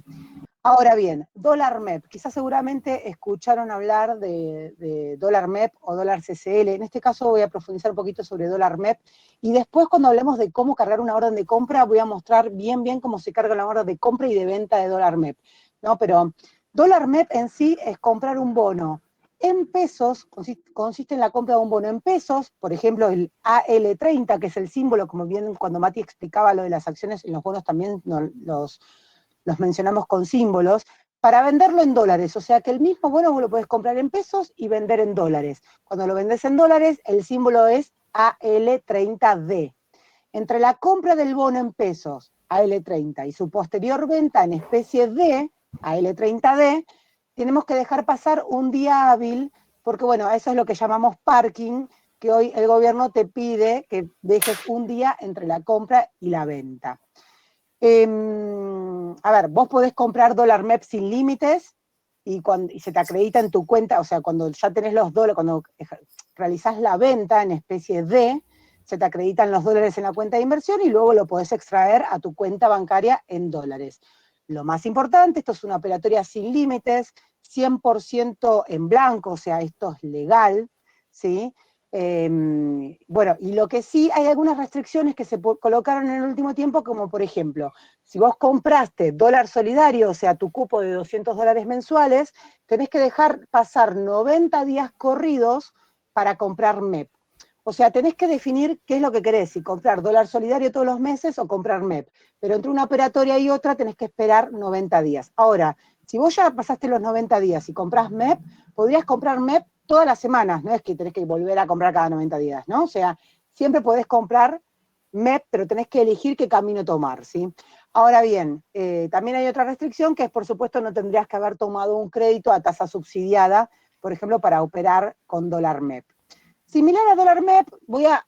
Ahora bien, dólar MEP. Quizás seguramente escucharon hablar de dólar MEP o dólar CCL. En este caso voy a profundizar un poquito sobre dólar MEP. Y después, cuando hablemos de cómo cargar una orden de compra, voy a mostrar bien cómo se carga la orden de compra y de venta de dólar MEP, ¿no? Pero dólar MEP en sí es comprar un bono en pesos, consiste en la compra de un bono en pesos, por ejemplo, el AL30, que es el símbolo, como bien cuando Mati explicaba lo de las acciones, en los bonos también los mencionamos con símbolos, para venderlo en dólares. O sea que el mismo bono vos lo podés comprar en pesos y vender en dólares. Cuando lo vendés en dólares, el símbolo es AL30D. Entre la compra del bono en pesos, AL30, y su posterior venta en especie D, AL30D, tenemos que dejar pasar un día hábil, porque bueno, eso es lo que llamamos parking, que hoy el gobierno te pide que dejes un día entre la compra y la venta. A ver, vos podés comprar dólar MEP sin límites y se te acredita en tu cuenta, o sea, cuando ya tenés los dólares, cuando realizás la venta en especie D, se te acreditan los dólares en la cuenta de inversión y luego lo podés extraer a tu cuenta bancaria en dólares. Lo más importante, esto es una operatoria sin límites, 100% en blanco, o sea, esto es legal, ¿sí? Bueno, y lo que sí, hay algunas restricciones que se colocaron en el último tiempo, como por ejemplo, si vos compraste dólar solidario, o sea, tu cupo de $200 mensuales, tenés que dejar pasar 90 días corridos para comprar MEP. O sea, tenés que definir qué es lo que querés, si comprar dólar solidario todos los meses o comprar MEP. Pero entre una operatoria y otra tenés que esperar 90 días. Ahora, si vos ya pasaste los 90 días y comprás MEP, podrías comprar MEP todas las semanas, no es que tenés que volver a comprar cada 90 días, ¿no? O sea, siempre podés comprar MEP, pero tenés que elegir qué camino tomar, ¿sí? Ahora bien, también hay otra restricción que es, por supuesto, no tendrías que haber tomado un crédito a tasa subsidiada, por ejemplo, para operar con dólar MEP. Similar a dólar MEP, voy a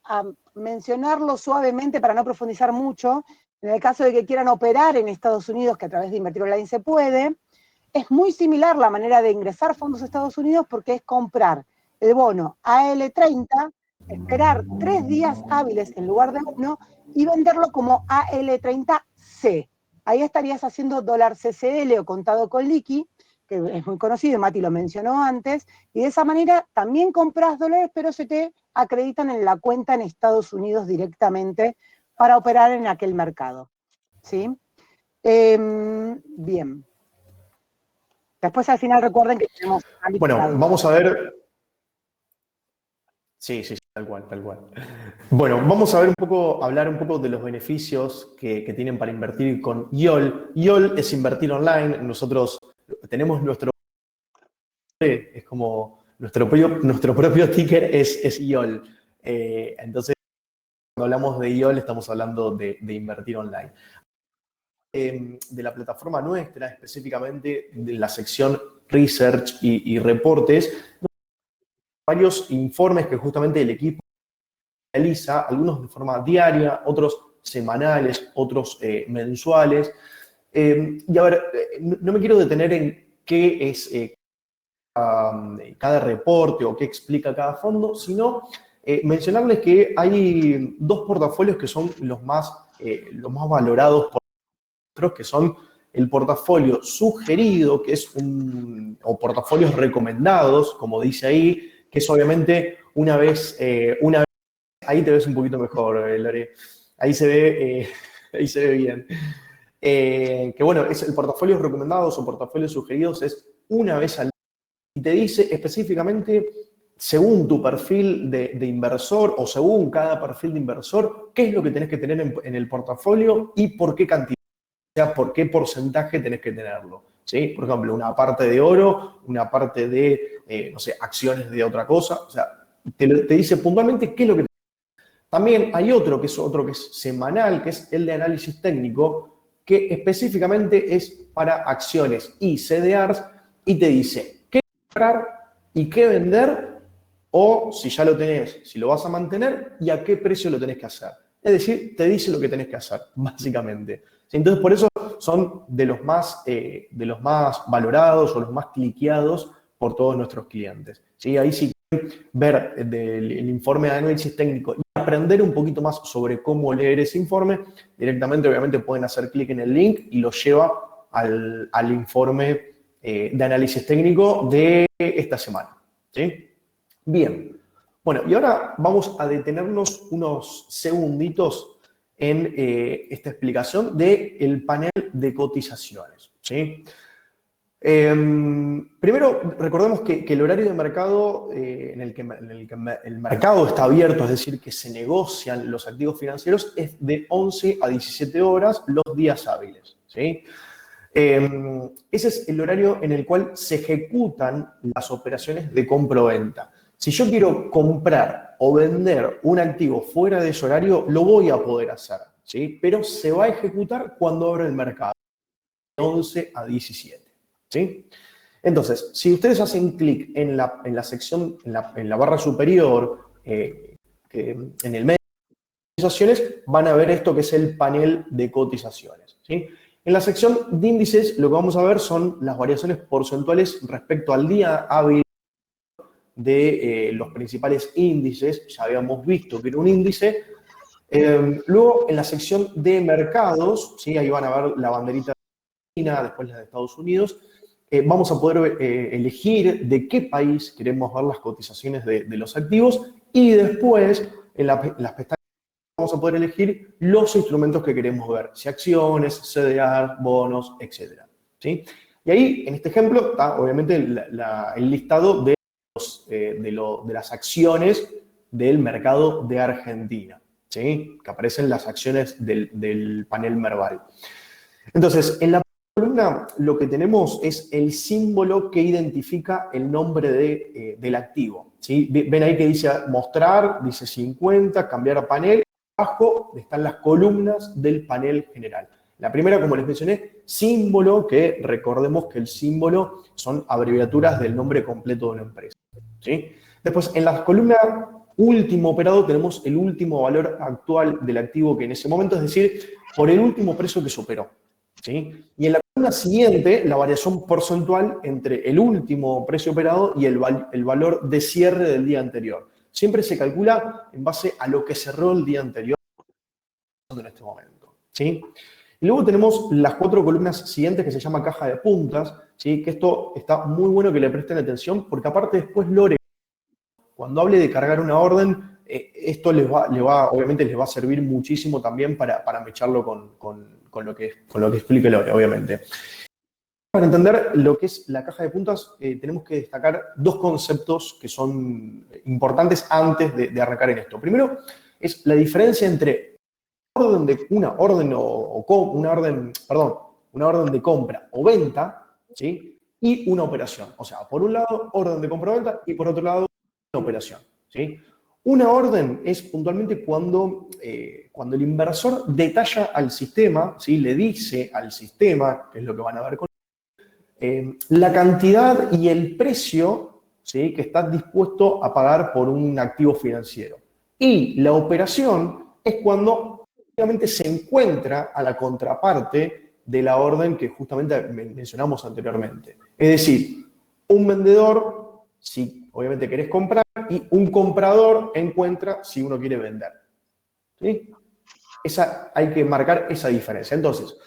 mencionarlo suavemente para no profundizar mucho. En el caso de que quieran operar en Estados Unidos, que a través de Invertir Online se puede, es muy similar la manera de ingresar fondos a Estados Unidos porque es comprar el bono AL30, esperar 3 días hábiles en lugar de 1 y venderlo como AL30C. Ahí estarías haciendo dólar CCL o contado con liqui, que es muy conocido, Mati lo mencionó antes, y de esa manera también compras dólares, pero se te acreditan en la cuenta en Estados Unidos directamente para operar en aquel mercado. ¿Sí? Bien. Después al final recuerden que tenemos... Bueno, vamos a ver... Sí, tal cual, tal cual. Bueno, vamos a ver hablar un poco de los beneficios que tienen para invertir con YOL. YOL es invertir online. Nosotros tenemos es como nuestro propio ticker es YOL. Entonces, cuando hablamos de YOL, estamos hablando de invertir online. De la plataforma nuestra, específicamente de la sección Research y Reportes, varios informes que justamente el equipo realiza, algunos de forma diaria, otros semanales, otros mensuales. Y a ver, no me quiero detener en qué es cada reporte o qué explica cada fondo, sino mencionarles que hay dos portafolios que son los más valorados por nosotros, que son el portafolio sugerido, que es o portafolios recomendados, como dice ahí, que es obviamente una vez ahí te ves un poquito mejor, Lore. Ahí se ve bien. Que bueno, es el portafolio recomendados o portafolios sugeridos es una vez al día y te dice específicamente, según tu perfil de inversor o según cada perfil de inversor, qué es lo que tenés que tener en el portafolio y por qué cantidad, o sea, por qué porcentaje tenés que tenerlo. ¿Sí? Por ejemplo, una parte de oro, una parte de, no sé, acciones de otra cosa. O sea, te dice puntualmente qué es lo que... También hay otro que es semanal, que es el de análisis técnico, que específicamente es para acciones y CDRs y te dice qué comprar y qué vender, o si ya lo tenés, si lo vas a mantener y a qué precio lo tenés que hacer. Es decir, te dice lo que tenés que hacer, básicamente. Entonces, por eso son de los más valorados o los más cliqueados por todos nuestros clientes. ¿Sí? Ahí si quieren ver el informe de análisis técnico y aprender un poquito más sobre cómo leer ese informe, directamente obviamente pueden hacer clic en el link y los lleva al informe de análisis técnico de esta semana. ¿Sí? Bien. Bueno, y ahora vamos a detenernos unos segunditos en esta explicación del panel de cotizaciones. ¿Sí? Primero, recordemos que el horario de mercado en el que el mercado está abierto, es decir, que se negocian los activos financieros, es de 11 a 17 horas los días hábiles. ¿Sí? Ese es el horario en el cual se ejecutan las operaciones de compra-venta. Si yo quiero comprar o vender un activo fuera de ese horario, lo voy a poder hacer, ¿sí? Pero se va a ejecutar cuando abra el mercado, de 11 a 17. ¿Sí? Entonces, si ustedes hacen clic en la sección, en la barra superior, en el medio de cotizaciones, van a ver esto que es el panel de cotizaciones. ¿Sí? En la sección de índices, lo que vamos a ver son las variaciones porcentuales respecto al día hábil de los principales índices. Ya habíamos visto que era un índice. Luego, en la sección de mercados, ¿sí? Ahí van a ver la banderita de China, después la de Estados Unidos. Vamos a poder elegir de qué país queremos ver las cotizaciones de los activos y después en las pestañas vamos a poder elegir los instrumentos que queremos ver, si acciones, CDR, bonos, etc. ¿Sí? Y ahí, en este ejemplo, está obviamente el listado de las acciones del mercado de Argentina, ¿sí? Que aparecen las acciones del panel Merval. Entonces, en la columna lo que tenemos es el símbolo que identifica el nombre del activo. ¿Sí? Ven ahí que dice mostrar, dice 50, cambiar a panel. Abajo están las columnas del panel general. La primera, como les mencioné, símbolo, que recordemos que el símbolo son abreviaturas del nombre completo de una empresa. ¿Sí? Después, en la columna último operado tenemos el último valor actual del activo que en ese momento, es decir, por el último precio que se operó. ¿Sí? Y en la columna siguiente, la variación porcentual entre el último precio operado y el valor de cierre del día anterior. Siempre se calcula en base a lo que cerró el día anterior en este momento. ¿Sí? Y luego tenemos las 4 columnas siguientes que se llama caja de puntas, ¿sí? Que esto está muy bueno que le presten atención porque aparte después Lore, cuando hable de cargar una orden, esto obviamente les va a servir muchísimo también para mecharlo con lo que explique Lore, obviamente. Para entender lo que es la caja de puntas, tenemos que destacar 2 conceptos que son importantes antes de arrancar en esto. Primero, es la diferencia entre una orden de compra o venta, ¿sí? Y una operación. O sea, por un lado, orden de compra o venta, y por otro lado, una operación. ¿Sí? Una orden es puntualmente cuando el inversor detalla al sistema, ¿sí? Le dice al sistema, que es lo que van a ver con la cantidad y el precio, ¿sí? Que está dispuesto a pagar por un activo financiero. Y la operación es cuando obviamente se encuentra a la contraparte de la orden que justamente mencionamos anteriormente. Es decir, un vendedor, si obviamente querés comprar, y un comprador encuentra si uno quiere vender. ¿Sí? Hay que marcar esa diferencia. Entonces,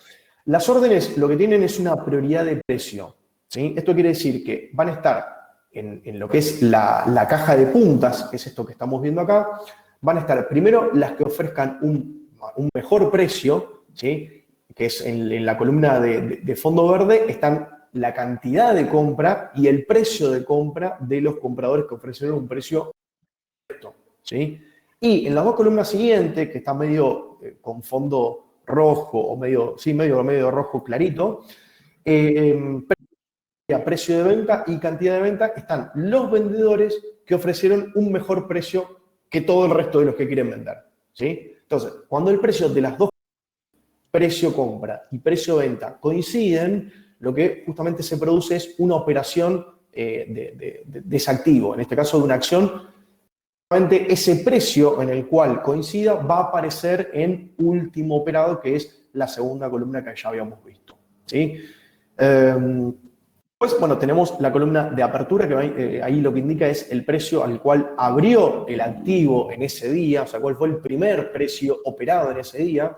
las órdenes lo que tienen es una prioridad de precio. ¿Sí? Esto quiere decir que van a estar en lo que es la caja de puntas, que es esto que estamos viendo acá, van a estar primero las que ofrezcan un mejor precio, ¿sí? Que es en la columna de fondo verde, están la cantidad de compra y el precio de compra de los compradores que ofrecieron un precio correcto, ¿sí? Y en las 2 columnas siguientes, que están medio con fondo rojo o medio rojo clarito, precio de venta y cantidad de venta, están los vendedores que ofrecieron un mejor precio que todo el resto de los que quieren vender. ¿Sí? Entonces, cuando el precio de las 2, precio compra y precio venta, coinciden, lo que justamente se produce es una operación de desactivo, en este caso de una acción. Ese precio en el cual coincida va a aparecer en último operado, que es la segunda columna que ya habíamos visto. ¿sí? Pues, bueno, tenemos la columna de apertura, que ahí lo que indica es el precio al cual abrió el activo en ese día, o sea, cuál fue el primer precio operado en ese día,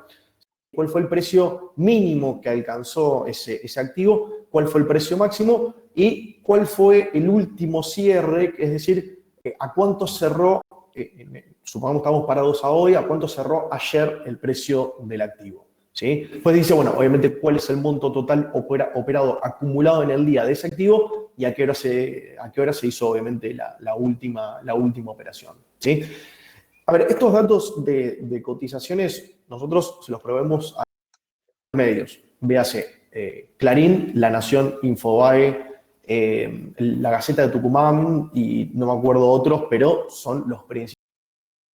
cuál fue el precio mínimo que alcanzó ese activo, cuál fue el precio máximo y cuál fue el último cierre, es decir, a cuánto cerró, supongamos que estamos parados a hoy, a cuánto cerró ayer el precio del activo. ¿Sí? Pues dice, bueno, obviamente cuál es el monto total operado acumulado en el día de ese activo y a qué hora se hizo obviamente la última operación. ¿Sí? A ver, estos datos de cotizaciones nosotros se los proveemos a medios. Véase Clarín, La Nación, Infobae, la Gaceta de Tucumán y no me acuerdo otros, pero son los principales.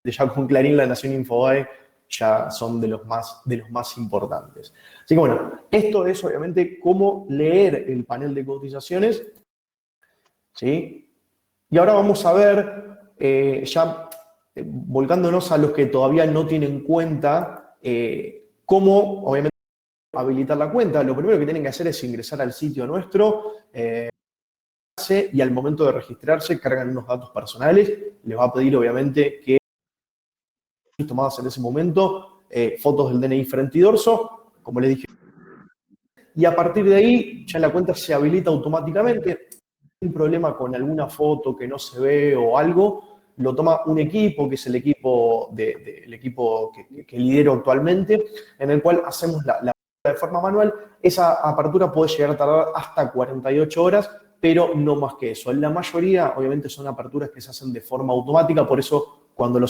Ya con Clarín, La Nación, Infobae ya son de los más importantes. Así que bueno, esto es obviamente cómo leer el panel de cotizaciones, ¿sí? Y ahora vamos a ver, volcándonos a los que todavía no tienen cuenta, cómo obviamente habilitar la cuenta. Lo primero que tienen que hacer es ingresar al sitio nuestro, y al momento de registrarse cargan unos datos personales. Les va a pedir obviamente que tomadas en ese momento, fotos del DNI frente y dorso, como les dije, y a partir de ahí ya la cuenta se habilita automáticamente. Un problema con alguna foto que no se ve o algo, lo toma un equipo, que es el equipo, el equipo que lidero actualmente, en el cual hacemos la de forma manual. Esa apertura puede llegar a tardar hasta 48 horas, pero no más que eso. En la mayoría, obviamente, son aperturas que se hacen de forma automática, por eso cuando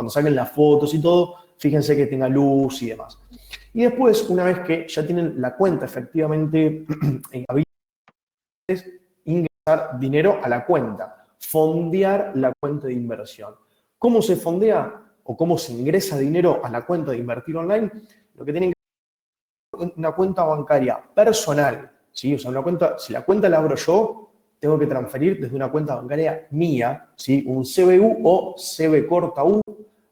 saquen las fotos y todo, fíjense que tenga luz y demás. Y después, una vez que ya tienen la cuenta efectivamente habilitada, ingresar dinero a la cuenta, fondear la cuenta de inversión. ¿Cómo se fondea o cómo se ingresa dinero a la cuenta de invertir online? Lo que tienen que hacer es una cuenta bancaria personal, ¿sí? O sea, si la cuenta la abro yo, tengo que transferir desde una cuenta bancaria mía, ¿sí? Un CBU o CB corta U,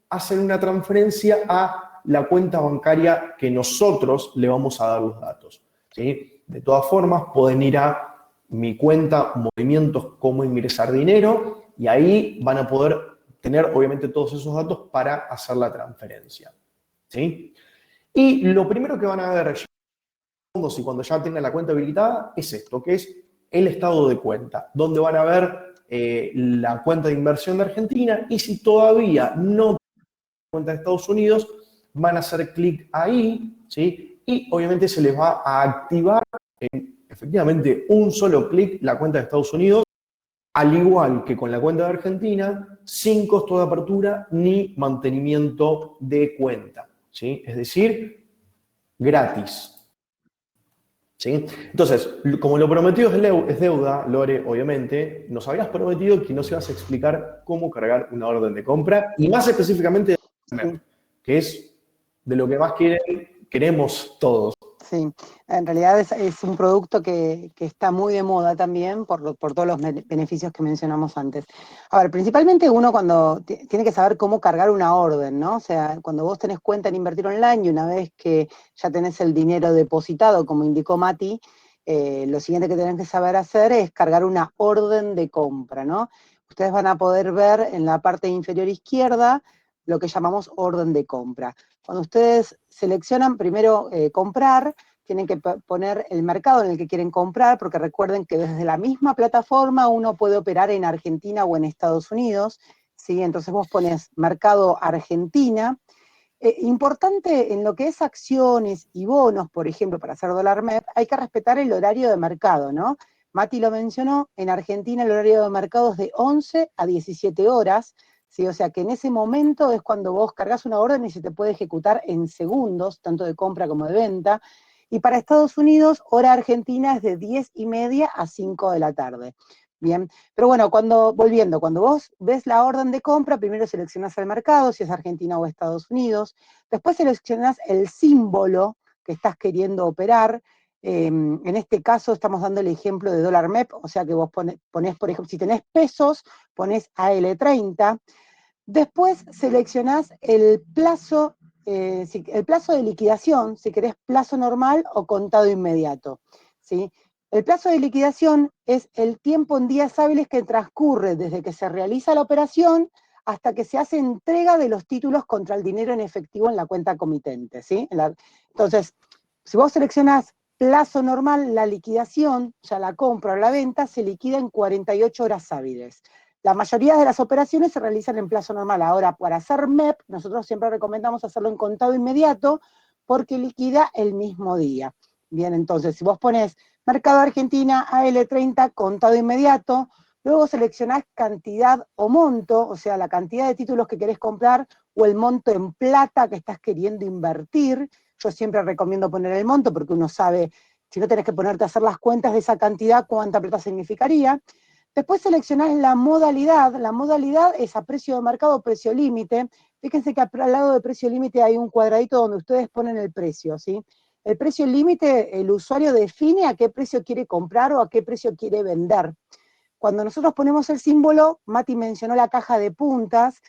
hacen una transferencia a la cuenta bancaria que nosotros le vamos a dar los datos, ¿sí? De todas formas, pueden ir a mi cuenta, movimientos, cómo ingresar dinero, y ahí van a poder tener, obviamente, todos esos datos para hacer la transferencia, ¿sí? Y lo primero que van a ver y cuando ya tengan la cuenta habilitada es esto, que es el estado de cuenta, donde van a ver la cuenta de inversión de Argentina, y si todavía no tienen cuenta de Estados Unidos, van a hacer clic ahí, ¿sí? Y obviamente se les va a activar en efectivamente un solo clic la cuenta de Estados Unidos, al igual que con la cuenta de Argentina, sin costo de apertura ni mantenimiento de cuenta, ¿sí? Es decir, gratis. ¿Sí? Entonces, como lo prometido es deuda, Lore, obviamente, nos habías prometido que nos ibas a explicar cómo cargar una orden de compra, y más específicamente de Internet, que es de lo que más queremos todos. Sí, en realidad es un producto que está muy de moda también por todos los beneficios que mencionamos antes. A ver, principalmente uno cuando tiene que saber cómo cargar una orden, ¿no? O sea, cuando vos tenés cuenta en Invertir Online y una vez que ya tenés el dinero depositado, como indicó Mati, lo siguiente que tenés que saber hacer es cargar una orden de compra, ¿no? Ustedes van a poder ver en la parte inferior izquierda lo que llamamos orden de compra. Cuando ustedes seleccionan primero comprar, tienen que poner el mercado en el que quieren comprar, porque recuerden que desde la misma plataforma uno puede operar en Argentina o en Estados Unidos, ¿sí? Entonces vos pones mercado Argentina. Importante en lo que es acciones y bonos, por ejemplo, para hacer dólar MEP, hay que respetar el horario de mercado, ¿no? Mati lo mencionó, en Argentina el horario de mercado es de 11 a 17 horas, ¿sí? O sea que en ese momento es cuando vos cargas una orden y se te puede ejecutar en segundos, tanto de compra como de venta. Y para Estados Unidos, hora argentina es de 10:30 a 5 de la tarde. Bien, pero bueno, cuando vos ves la orden de compra, primero seleccionás el mercado, si es Argentina o Estados Unidos, después seleccionás el símbolo que estás queriendo operar. En este caso estamos dando el ejemplo de dólar MEP, o sea que vos ponés, por ejemplo, si tenés pesos, ponés AL30. Después seleccionás el plazo el plazo de liquidación, si querés plazo normal o contado inmediato, ¿sí? El plazo de liquidación es el tiempo en días hábiles que transcurre desde que se realiza la operación hasta que se hace entrega de los títulos contra el dinero en efectivo en la cuenta comitente, ¿sí? Entonces, si vos seleccionás plazo normal, la liquidación, ya la compra o la venta, se liquida en 48 horas hábiles. La mayoría de las operaciones se realizan en plazo normal. Ahora, para hacer MEP, nosotros siempre recomendamos hacerlo en contado inmediato porque liquida el mismo día. Bien, entonces, si vos ponés Mercado Argentina, AL30, contado inmediato, luego seleccionás cantidad o monto, o sea, la cantidad de títulos que querés comprar o el monto en plata que estás queriendo invertir. Yo siempre recomiendo poner el monto porque uno sabe, si no tenés que ponerte a hacer las cuentas de esa cantidad, cuánta plata significaría. Después seleccionás la modalidad es a precio de mercado o precio límite. Fíjense que al lado de precio límite hay un cuadradito donde ustedes ponen el precio, ¿sí? El precio límite, el usuario define a qué precio quiere comprar o a qué precio quiere vender. Cuando nosotros ponemos el símbolo, Mati mencionó la caja de puntas,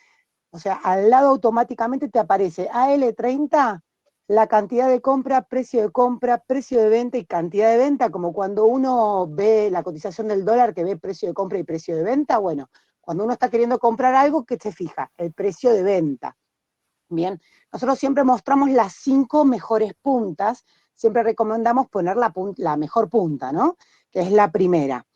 o sea, al lado automáticamente te aparece AL30, la cantidad de compra, precio de venta y cantidad de venta, como cuando uno ve la cotización del dólar que ve precio de compra y precio de venta. Bueno, cuando uno está queriendo comprar algo, ¿qué se fija? El precio de venta. Bien, nosotros siempre mostramos las 5 mejores puntas, siempre recomendamos poner la mejor punta, ¿no? Que es la primera.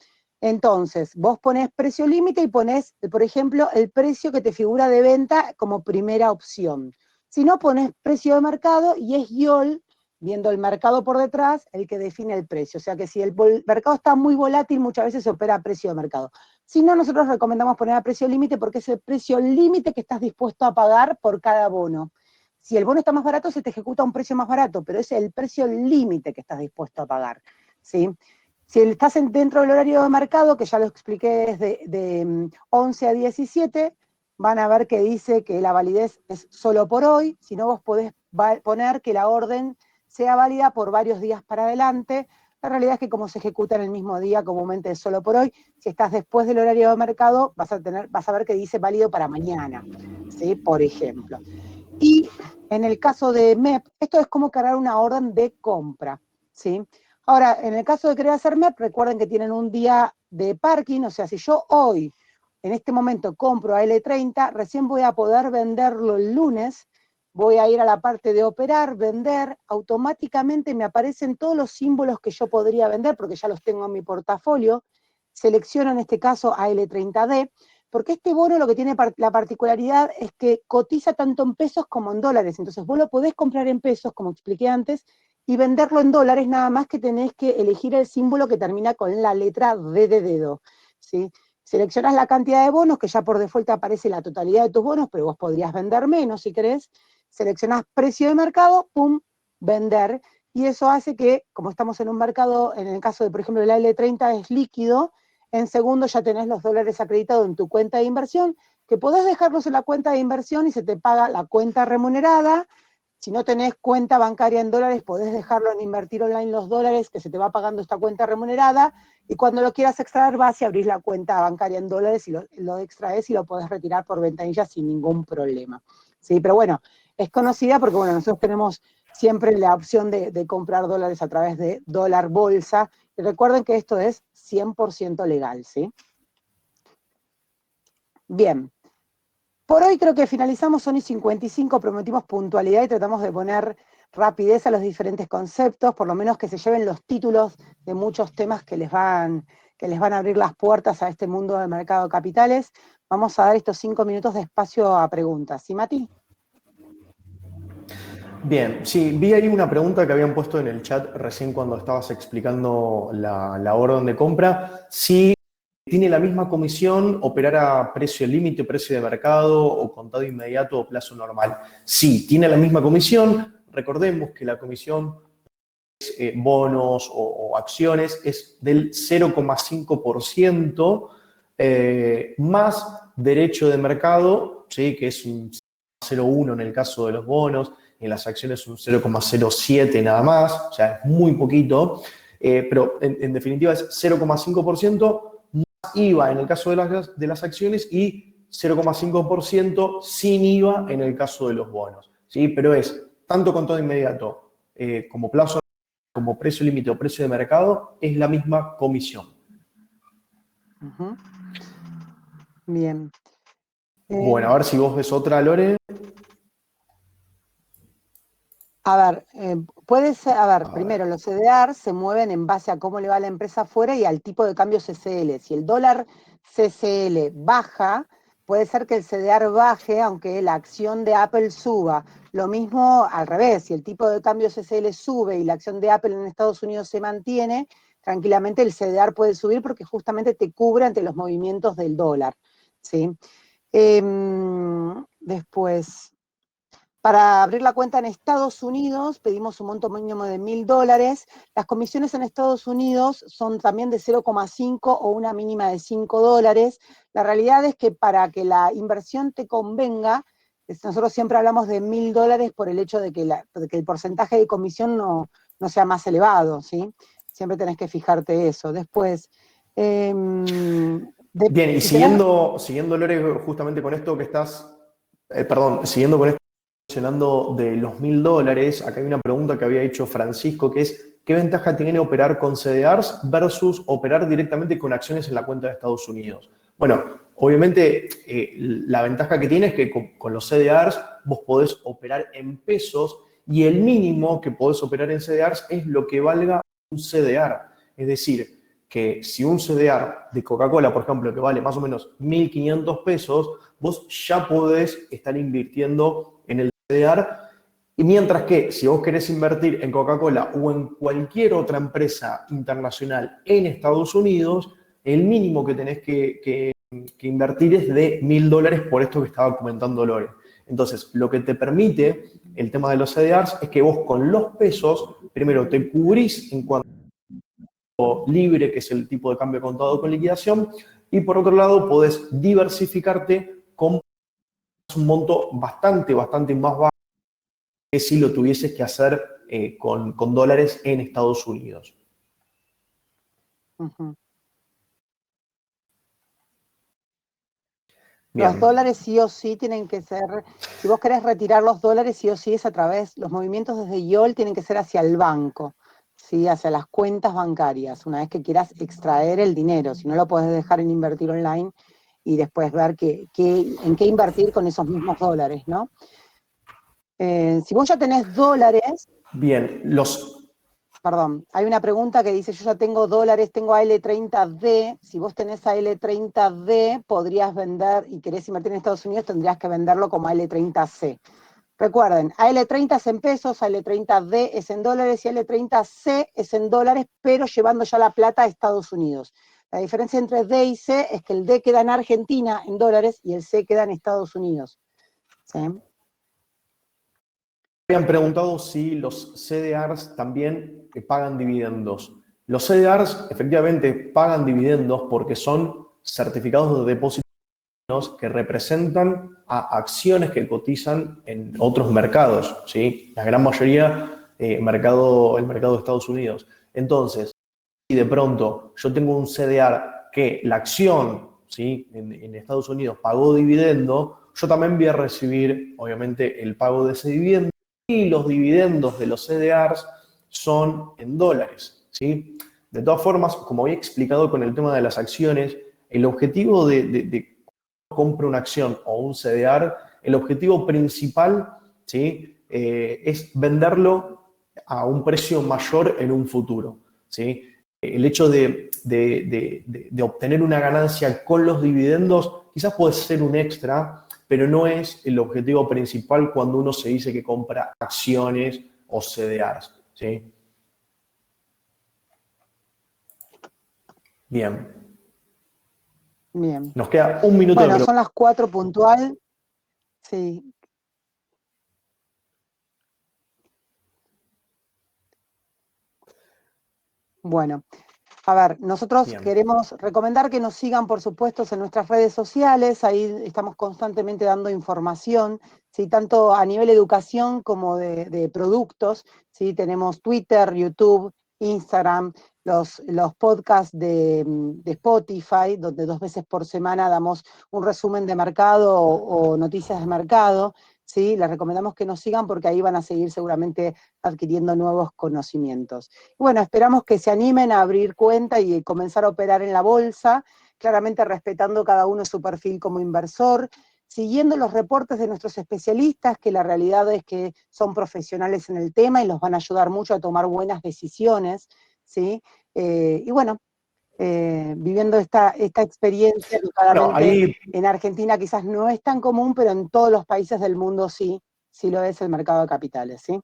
Entonces, vos ponés precio límite y ponés, por ejemplo, el precio que te figura de venta como primera opción. Si no, ponés precio de mercado y es YOL, viendo el mercado por detrás, el que define el precio. O sea que si el mercado está muy volátil, muchas veces se opera a precio de mercado. Si no, nosotros recomendamos poner a precio límite porque es el precio límite que estás dispuesto a pagar por cada bono. Si el bono está más barato, se te ejecuta un precio más barato, pero es el precio límite que estás dispuesto a pagar, ¿sí? Si estás dentro del horario de mercado, que ya lo expliqué, es de 11 a 17, van a ver que dice que la validez es solo por hoy, si no vos podés poner que la orden sea válida por varios días para adelante. La realidad es que como se ejecuta en el mismo día, comúnmente es solo por hoy. Si estás después del horario de mercado, vas a ver que dice válido para mañana, ¿sí? Por ejemplo. Y en el caso de MEP, esto es como cargar una orden de compra, ¿sí? Ahora, en el caso de querer hacer MEP, recuerden que tienen un día de parking, o sea, si yo hoy, en este momento, compro a L30, recién voy a poder venderlo el lunes, voy a ir a la parte de operar, vender, automáticamente me aparecen todos los símbolos que yo podría vender, porque ya los tengo en mi portafolio, selecciono en este caso a L30D, porque este bono lo que tiene la particularidad es que cotiza tanto en pesos como en dólares, entonces vos lo podés comprar en pesos, como expliqué antes, y venderlo en dólares, nada más que tenés que elegir el símbolo que termina con la letra D de dedo, ¿sí? Seleccionás la cantidad de bonos, que ya por default aparece la totalidad de tus bonos, pero vos podrías vender menos si querés. Seleccionás precio de mercado, pum, vender. Y eso hace que, como estamos en un mercado, en el caso de, por ejemplo, el L30 es líquido, en segundo ya tenés los dólares acreditados en tu cuenta de inversión, que podés dejarlos en la cuenta de inversión y se te paga la cuenta remunerada. Si no tenés cuenta bancaria en dólares, podés dejarlo en invertir online los dólares, que se te va pagando esta cuenta remunerada, y cuando lo quieras extraer vas y abrís la cuenta bancaria en dólares y lo extraes y lo podés retirar por ventanilla sin ningún problema. ¿Sí? Pero bueno, es conocida porque bueno, nosotros tenemos siempre la opción de comprar dólares a través de dólar bolsa. Y recuerden que esto es 100% legal, ¿sí? Bien. Por hoy creo que finalizamos, son y 55, prometimos puntualidad y tratamos de poner rapidez a los diferentes conceptos, por lo menos que se lleven los títulos de muchos temas que les van a abrir las puertas a este mundo del mercado de capitales. Vamos a dar estos 5 minutos de espacio a preguntas. ¿Sí, Mati? Bien, sí, vi ahí una pregunta que habían puesto en el chat recién cuando estabas explicando la orden de compra. Si tiene la misma comisión operar a precio límite, precio de mercado o contado inmediato o plazo normal. Sí, tiene la misma comisión. Recordemos que la comisión bonos o acciones es del 0,5% más derecho de mercado, ¿sí? Que es un 0,1 en el caso de los bonos, en las acciones un 0,07 nada más, o sea, es muy poquito, pero en definitiva es 0,5% más IVA en el caso de las acciones y 0,5% sin IVA en el caso de los bonos. ¿sí? Pero es tanto contado inmediato como plazo, como precio límite o precio de mercado, es la misma comisión. Ujú. Bien. Bueno, a ver si vos ves otra, Lore. A ver, puede ser, a ver, primero, los CDR se mueven en base a cómo le va a la empresa afuera y al tipo de cambio CCL. Si el dólar CCL baja, puede ser que el CDR baje, aunque la acción de Apple suba. Lo mismo al revés, si el tipo de cambio CCL sube y la acción de Apple en Estados Unidos se mantiene, tranquilamente el CDR puede subir porque justamente te cubre ante los movimientos del dólar, ¿sí? Después, para abrir la cuenta en Estados Unidos pedimos un monto mínimo de $1.000. Las comisiones en Estados Unidos son también de 0,5 o una mínima de $5. La realidad es que para que la inversión te convenga, nosotros siempre hablamos de $1.000 por el hecho de que, de que el porcentaje de comisión no sea más elevado, ¿sí? Siempre tenés que fijarte eso. Después, Bien, y si tenés... siguiendo, Lore, justamente con esto que estás, perdón, siguiendo con esto mencionando de los $1.000, acá hay una pregunta que había hecho Francisco, que es, ¿qué ventaja tiene operar con CDRs versus operar directamente con acciones en la cuenta de Estados Unidos? Bueno, obviamente la ventaja que tiene es que con los CDRs vos podés operar en pesos y el mínimo que podés operar en CDRs es lo que valga un CDR. Es decir, que si un CDR de Coca-Cola, por ejemplo, que vale más o menos 1.500 pesos, vos ya podés estar invirtiendo en el CDR, y mientras que si vos querés invertir en Coca-Cola o en cualquier otra empresa internacional en Estados Unidos, el mínimo que tenés que invertir es de $1.000 por esto que estaba comentando Lore. Entonces, lo que te permite el tema de los CDRs es que vos con los pesos, primero te cubrís en cuanto libre, que es el tipo de cambio contado con liquidación, y por otro lado podés diversificarte con un monto bastante más bajo que si lo tuvieses que hacer con dólares en Estados Unidos. Uh-huh. Los Bien. dólares sí o sí tienen que ser, si vos querés retirar los dólares sí o sí es a través, los movimientos desde YOL tienen que ser hacia el banco, ¿sí? Hacia las cuentas bancarias, una vez que quieras extraer el dinero, si no lo podés dejar en invertir online y después ver en qué invertir con esos mismos dólares, ¿no? Si vos ya tenés dólares... Bien, Perdón, hay una pregunta que dice, yo ya tengo dólares, tengo AL30D, si vos tenés AL30D, podrías vender y querés invertir en Estados Unidos, tendrías que venderlo como AL30C. Recuerden, AL30 es en pesos, AL30D es en dólares y AL30C es en dólares, pero llevando ya la plata a Estados Unidos. La diferencia entre D y C es que el D queda en Argentina en dólares y el C queda en Estados Unidos. ¿Sí? habían preguntado si los CDRs también pagan dividendos. Los CDRs efectivamente pagan dividendos porque son certificados de depósito que representan a acciones que cotizan en otros mercados, ¿sí? La gran mayoría, el mercado de Estados Unidos. Entonces, si de pronto yo tengo un CDR que la acción, ¿sí? en Estados Unidos pagó dividendo, yo también voy a recibir, obviamente, el pago de ese dividendo y los dividendos de los CDRs son en dólares, ¿sí? De todas formas, como había explicado con el tema de las acciones, el objetivo de compra una acción o un CDR, el objetivo principal, ¿sí? Es venderlo a un precio mayor en un futuro, ¿sí? El hecho de obtener una ganancia con los dividendos quizás puede ser un extra, pero no es el objetivo principal cuando uno se dice que compra acciones o CDRs, ¿sí? Bien. Bien. Nos queda un minuto de Bueno, pregunta. son las 4 puntual. Sí. Bueno, a ver, nosotros Bien. queremos recomendar que nos sigan, por supuesto, en nuestras redes sociales, ahí estamos constantemente dando información, ¿sí? Tanto a nivel educación como de productos, ¿sí? Tenemos Twitter, YouTube, Instagram, los podcasts de Spotify, donde 2 veces por semana damos un resumen de mercado o noticias de mercado, ¿sí? Les recomendamos que nos sigan porque ahí van a seguir seguramente adquiriendo nuevos conocimientos. Bueno, esperamos que se animen a abrir cuenta y comenzar a operar en la bolsa, claramente respetando cada uno su perfil como inversor, siguiendo los reportes de nuestros especialistas, que la realidad es que son profesionales en el tema y los van a ayudar mucho a tomar buenas decisiones, ¿sí? Y bueno, viviendo esta experiencia que Bueno, claramente ahí, en Argentina quizás no es tan común, pero en todos los países del mundo sí, sí lo es el mercado de capitales, ¿sí?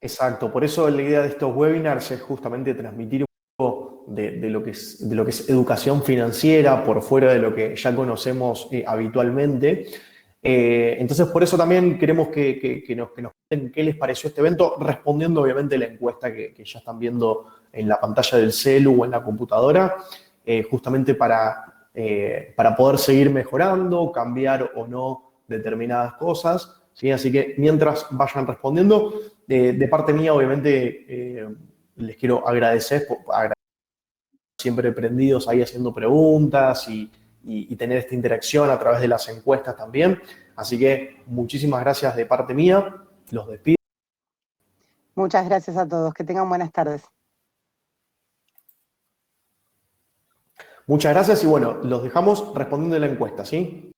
exacto, por eso la idea de estos webinars es justamente transmitir un poco de lo que es educación financiera por fuera de lo que ya conocemos habitualmente. Entonces, por eso también queremos que nos cuenten qué les pareció este evento, respondiendo obviamente la encuesta que ya están viendo en la pantalla del celu o en la computadora, justamente para poder seguir mejorando, cambiar o no determinadas cosas. ¿Sí? Así que mientras vayan respondiendo, de parte mía, obviamente, les quiero agradecer siempre prendidos ahí haciendo preguntas y tener esta interacción a través de las encuestas también. Así que muchísimas gracias de parte mía. Los despido. Muchas gracias a todos, que tengan buenas tardes. Muchas gracias y bueno, los dejamos respondiendo la encuesta, ¿sí?